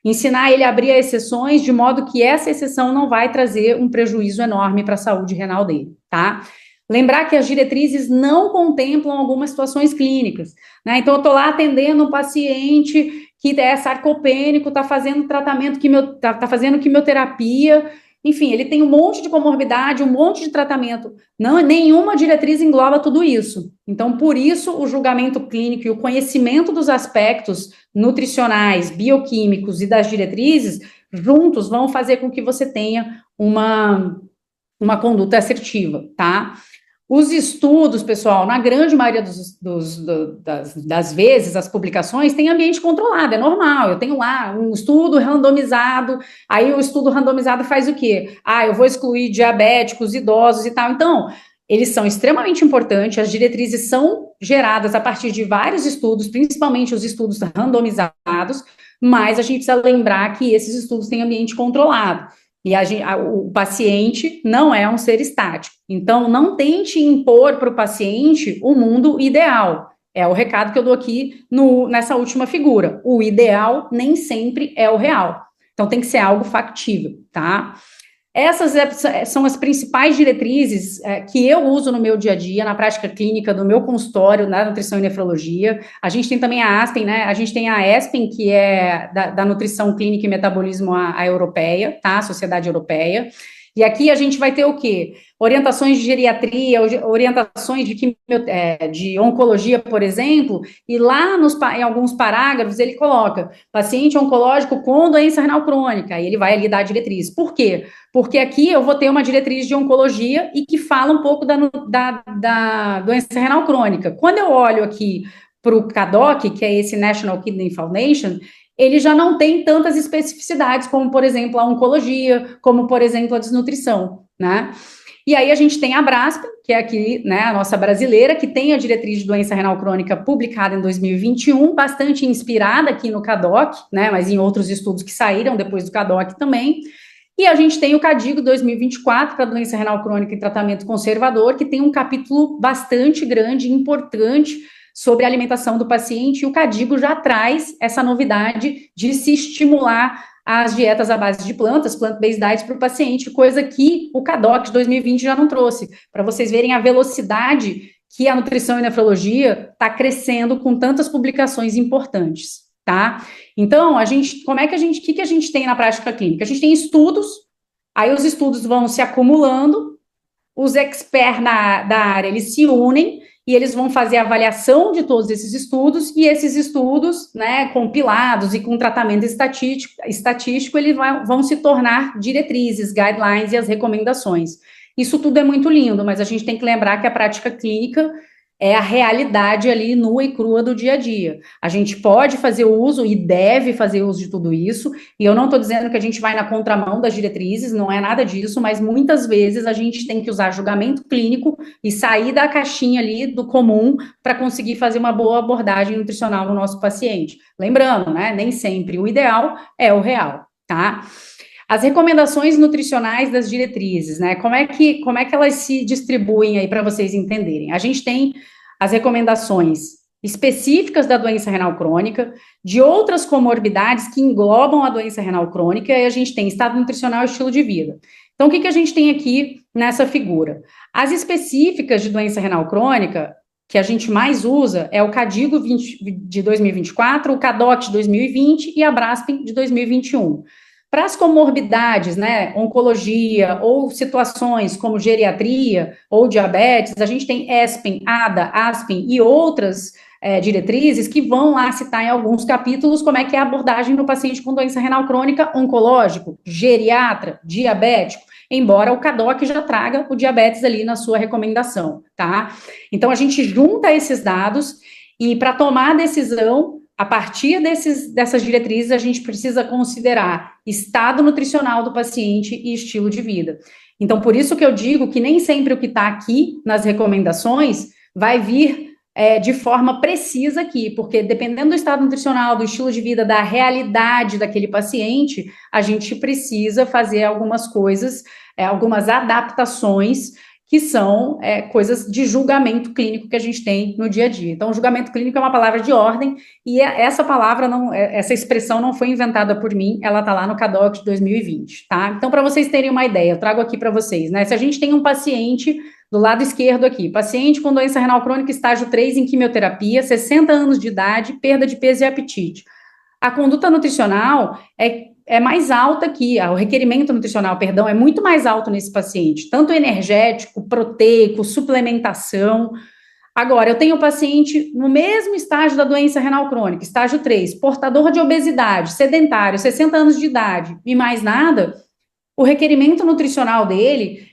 A: ensinar ele a abrir exceções, de modo que essa exceção não vai trazer um prejuízo enorme para a saúde renal dele, tá? Lembrar que as diretrizes não contemplam algumas situações clínicas, né? Então, eu estou lá atendendo um paciente que é sarcopênico, está fazendo tratamento, está fazendo quimioterapia, enfim, ele tem um monte de comorbidade, um monte de tratamento. Não, nenhuma diretriz engloba tudo isso. Então, por isso, o julgamento clínico e o conhecimento dos aspectos nutricionais, bioquímicos e das diretrizes, juntos, vão fazer com que você tenha uma conduta assertiva, tá? Os estudos, pessoal, na grande maioria das vezes, as publicações têm ambiente controlado, é normal. Eu tenho lá um estudo randomizado, aí o estudo randomizado faz o quê? Eu vou excluir diabéticos, idosos e tal. Então, eles são extremamente importantes, as diretrizes são geradas a partir de vários estudos, principalmente os estudos randomizados, mas a gente precisa lembrar que esses estudos têm ambiente controlado. E o paciente não é um ser estático. Então, não tente impor para o paciente o mundo ideal. É o recado que eu dou aqui nessa última figura. O ideal nem sempre é o real. Então, tem que ser algo factível, tá? Essas são as principais diretrizes que eu uso no meu dia a dia, na prática clínica do meu consultório, na nutrição e nefrologia. A gente tem também a ASPEN, né? A gente tem a ESPEN, que é da nutrição clínica e metabolismo a europeia, tá? A Sociedade Europeia. E aqui a gente vai ter o quê? Orientações de geriatria, orientações de oncologia, por exemplo, e lá em alguns parágrafos ele coloca paciente oncológico com doença renal crônica, e ele vai ali dar a diretriz. Por quê? Porque aqui eu vou ter uma diretriz de oncologia e que fala um pouco da doença renal crônica. Quando eu olho aqui para o CADOC, que é esse National Kidney Foundation, ele já não tem tantas especificidades, como, por exemplo, a oncologia, como, por exemplo, a desnutrição, né? E aí a gente tem a Braspen, que é aqui, né, a nossa brasileira, que tem a diretriz de doença renal crônica publicada em 2021, bastante inspirada aqui no CADOC, né, mas em outros estudos que saíram depois do CADOC também. E a gente tem o CADIGO 2024 para doença renal crônica e tratamento conservador, que tem um capítulo bastante grande e importante sobre a alimentação do paciente, e o CADIGO já traz essa novidade de se estimular as dietas à base de plantas, plant-based diets para o paciente, coisa que o CADOC de 2020 já não trouxe, para vocês verem a velocidade que a nutrição e nefrologia está crescendo com tantas publicações importantes, tá? Então, o que a gente tem na prática clínica? A gente tem estudos, aí os estudos vão se acumulando, os experts da área, eles se unem, e eles vão fazer a avaliação de todos esses estudos, e esses estudos, né, compilados e com tratamento estatístico, eles vão se tornar diretrizes, guidelines e as recomendações. Isso tudo é muito lindo, mas a gente tem que lembrar que a prática clínica é a realidade ali nua e crua do dia a dia. A gente pode fazer uso e deve fazer uso de tudo isso, e eu não estou dizendo que a gente vai na contramão das diretrizes, não é nada disso, mas muitas vezes a gente tem que usar julgamento clínico e sair da caixinha ali do comum para conseguir fazer uma boa abordagem nutricional no nosso paciente. Lembrando, né, nem sempre o ideal é o real, tá? As recomendações nutricionais das diretrizes, né? Como é que elas se distribuem aí para vocês entenderem? A gente tem as recomendações específicas da doença renal crônica, de outras comorbidades que englobam a doença renal crônica, e a gente tem estado nutricional e estilo de vida. Então, o que a gente tem aqui nessa figura? As específicas de doença renal crônica, que a gente mais usa é o CADIGO de 2024, o CADOT de 2020 e a BRASPEN de 2021. Para as comorbidades, né, oncologia ou situações como geriatria ou diabetes, a gente tem ESPEN, ADA, ASPEN e outras diretrizes que vão lá citar em alguns capítulos como é que é a abordagem no paciente com doença renal crônica, oncológico, geriatra, diabético, embora o CADOC já traga o diabetes ali na sua recomendação, tá? Então, a gente junta esses dados e para tomar a decisão, a partir dessas diretrizes, a gente precisa considerar estado nutricional do paciente e estilo de vida. Então, por isso que eu digo que nem sempre o que está aqui nas recomendações vai vir de forma precisa aqui, porque dependendo do estado nutricional, do estilo de vida, da realidade daquele paciente, a gente precisa fazer algumas coisas, algumas adaptações que são coisas de julgamento clínico que a gente tem no dia a dia. Então, julgamento clínico é uma palavra de ordem, e essa palavra, essa expressão não foi inventada por mim, ela está lá no CADOC de 2020, tá? Então, para vocês terem uma ideia, eu trago aqui para vocês, né? Se a gente tem um paciente, do lado esquerdo aqui, paciente com doença renal crônica, estágio 3 em quimioterapia, 60 anos de idade, perda de peso e apetite. A conduta nutricional é mais alta aqui, o requerimento nutricional, perdão, é muito mais alto nesse paciente, tanto energético, proteico, suplementação. Agora, eu tenho paciente no mesmo estágio da doença renal crônica, estágio 3, portador de obesidade, sedentário, 60 anos de idade e mais nada, o requerimento nutricional dele,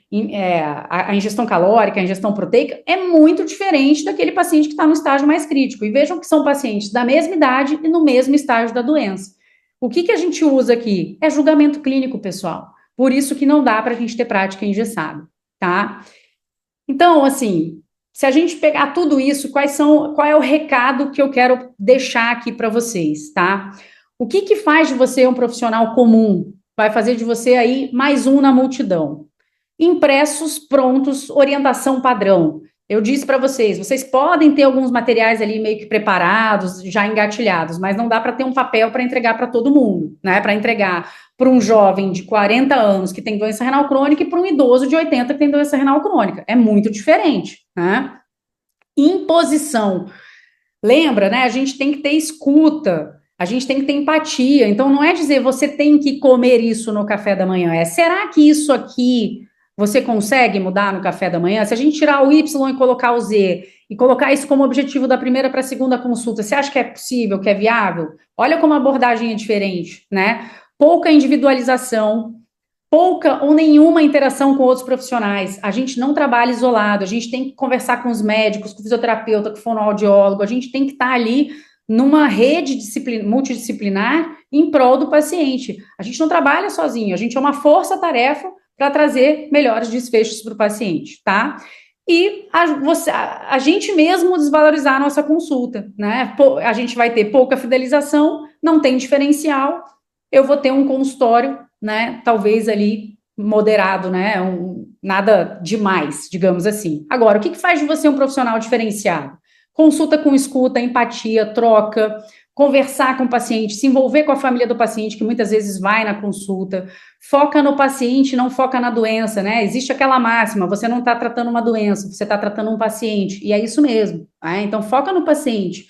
A: a ingestão calórica, a ingestão proteica, é muito diferente daquele paciente que está no estágio mais crítico. E vejam que são pacientes da mesma idade e no mesmo estágio da doença. O que a gente usa aqui? É julgamento clínico, pessoal. Por isso que não dá para a gente ter prática engessada, tá? Então, assim, se a gente pegar tudo isso, qual é o recado que eu quero deixar aqui para vocês, tá? O que faz de você um profissional comum? Vai fazer de você aí mais um na multidão. Impressos, prontos, orientação padrão. Eu disse para vocês podem ter alguns materiais ali meio que preparados, já engatilhados, mas não dá para ter um papel para entregar para todo mundo, né? Para entregar para um jovem de 40 anos que tem doença renal crônica e para um idoso de 80 que tem doença renal crônica. É muito diferente, né? Imposição. Lembra, né? A gente tem que ter escuta, a gente tem que ter empatia. Então, não é dizer você tem que comer isso no café da manhã, será que isso aqui você consegue mudar no café da manhã? Se a gente tirar o Y e colocar o Z, e colocar isso como objetivo da primeira para a segunda consulta, você acha que é possível, que é viável? Olha como a abordagem é diferente, né? Pouca individualização, pouca ou nenhuma interação com outros profissionais. A gente não trabalha isolado, a gente tem que conversar com os médicos, com o fisioterapeuta, com o fonoaudiólogo, a gente tem que estar ali numa rede multidisciplinar em prol do paciente. A gente não trabalha sozinho, a gente é uma força-tarefa para trazer melhores desfechos para o paciente, tá? E a gente mesmo desvalorizar a nossa consulta, né? A gente vai ter pouca fidelização, não tem diferencial, eu vou ter um consultório, né? Talvez ali moderado, né? Nada demais, digamos assim. Agora, o que faz de você um profissional diferenciado? Consulta com escuta, empatia, troca, conversar com o paciente, se envolver com a família do paciente, que muitas vezes vai na consulta, foca no paciente, não foca na doença, né? Existe aquela máxima, você não está tratando uma doença, você está tratando um paciente, e é isso mesmo, né? Então foca no paciente,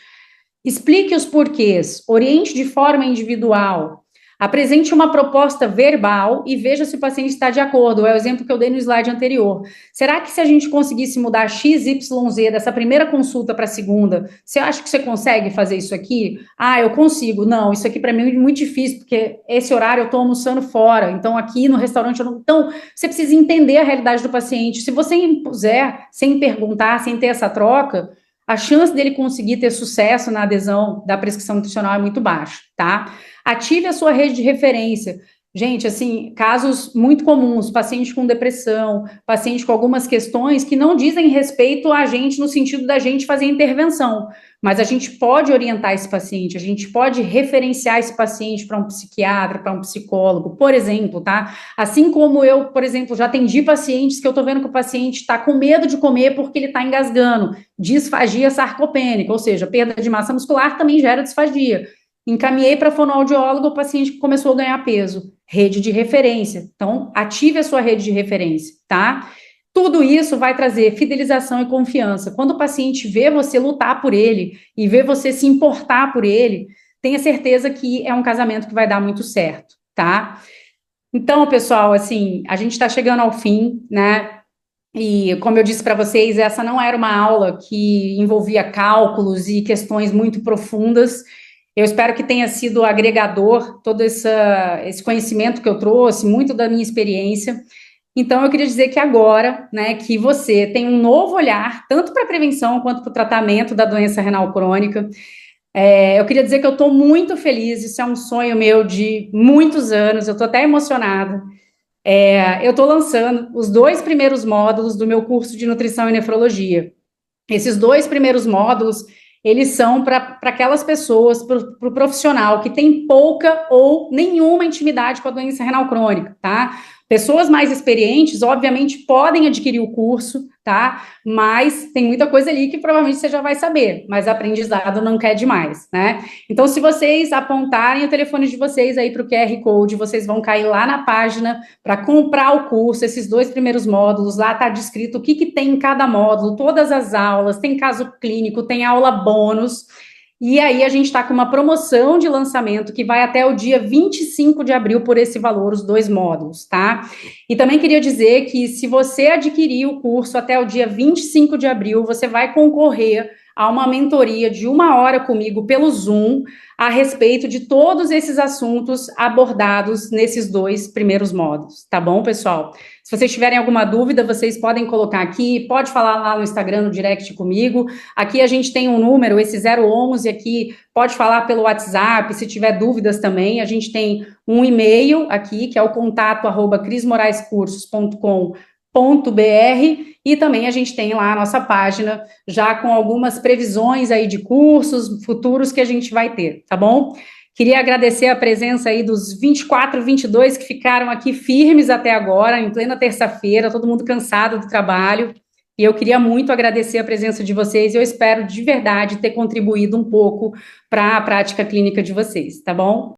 A: explique os porquês, oriente de forma individual, apresente uma proposta verbal e veja se o paciente está de acordo. É o exemplo que eu dei no slide anterior. Será que se a gente conseguisse mudar X, Y, Z dessa primeira consulta para a segunda, você acha que você consegue fazer isso aqui? Ah, eu consigo. Não, isso aqui para mim é muito difícil, porque esse horário eu estou almoçando fora, então aqui no restaurante eu não... Então, você precisa entender a realidade do paciente. Se você impuser, sem perguntar, sem ter essa troca, a chance dele conseguir ter sucesso na adesão da prescrição nutricional é muito baixa, tá? Ative a sua rede de referência. Gente, assim, casos muito comuns, paciente com depressão, paciente com algumas questões que não dizem respeito a gente no sentido da gente fazer intervenção, mas a gente pode orientar esse paciente, a gente pode referenciar esse paciente para um psiquiatra, para um psicólogo, por exemplo, tá? Assim como eu, por exemplo, já atendi pacientes que eu tô vendo que o paciente está com medo de comer porque ele está engasgando, disfagia sarcopênica, ou seja, perda de massa muscular também gera disfagia. Encaminhei para fonoaudiólogo, o paciente começou a ganhar peso. Rede de referência. Então, ative a sua rede de referência, tá? Tudo isso vai trazer fidelização e confiança. Quando o paciente vê você lutar por ele e vê você se importar por ele, tenha certeza que é um casamento que vai dar muito certo, tá? Então, pessoal, assim, a gente está chegando ao fim, né? E, como eu disse para vocês, essa não era uma aula que envolvia cálculos e questões muito profundas. Eu espero que tenha sido agregador todo esse conhecimento que eu trouxe, muito da minha experiência. Então, eu queria dizer que agora, né, que você tem um novo olhar, tanto para a prevenção quanto para o tratamento da doença renal crônica. Eu queria dizer que eu estou muito feliz, isso é um sonho meu de muitos anos, eu estou até emocionada. Eu estou lançando os 2 primeiros módulos do meu curso de nutrição e nefrologia. Esses 2 primeiros módulos, eles são para aquelas pessoas, para o profissional que tem pouca ou nenhuma intimidade com a doença renal crônica, tá? Pessoas mais experientes, obviamente, podem adquirir o curso, tá? Mas tem muita coisa ali que provavelmente você já vai saber, mas aprendizado não quer demais, né? Então, se vocês apontarem o telefone de vocês aí para o QR Code, vocês vão cair lá na página para comprar o curso, esses 2 primeiros módulos, lá está descrito o que tem em cada módulo, todas as aulas, tem caso clínico, tem aula bônus. E aí a gente está com uma promoção de lançamento que vai até o dia 25 de abril por esse valor, os 2 módulos, tá? E também queria dizer que se você adquirir o curso até o dia 25 de abril, você vai concorrer a uma mentoria de 1 hora comigo pelo Zoom a respeito de todos esses assuntos abordados nesses 2 primeiros módulos, tá bom, pessoal? Se vocês tiverem alguma dúvida, vocês podem colocar aqui, pode falar lá no Instagram, no direct comigo. Aqui a gente tem um número, esse 011 aqui, pode falar pelo WhatsApp, se tiver dúvidas também. A gente tem um e-mail aqui, que é o contato@crismoraescursos.com.br, e também a gente tem lá a nossa página, já com algumas previsões aí de cursos futuros que a gente vai ter, tá bom? Queria agradecer a presença aí dos 24, 22 que ficaram aqui firmes até agora, em plena terça-feira, todo mundo cansado do trabalho. E eu queria muito agradecer a presença de vocês. Eu espero de verdade ter contribuído um pouco para a prática clínica de vocês, tá bom?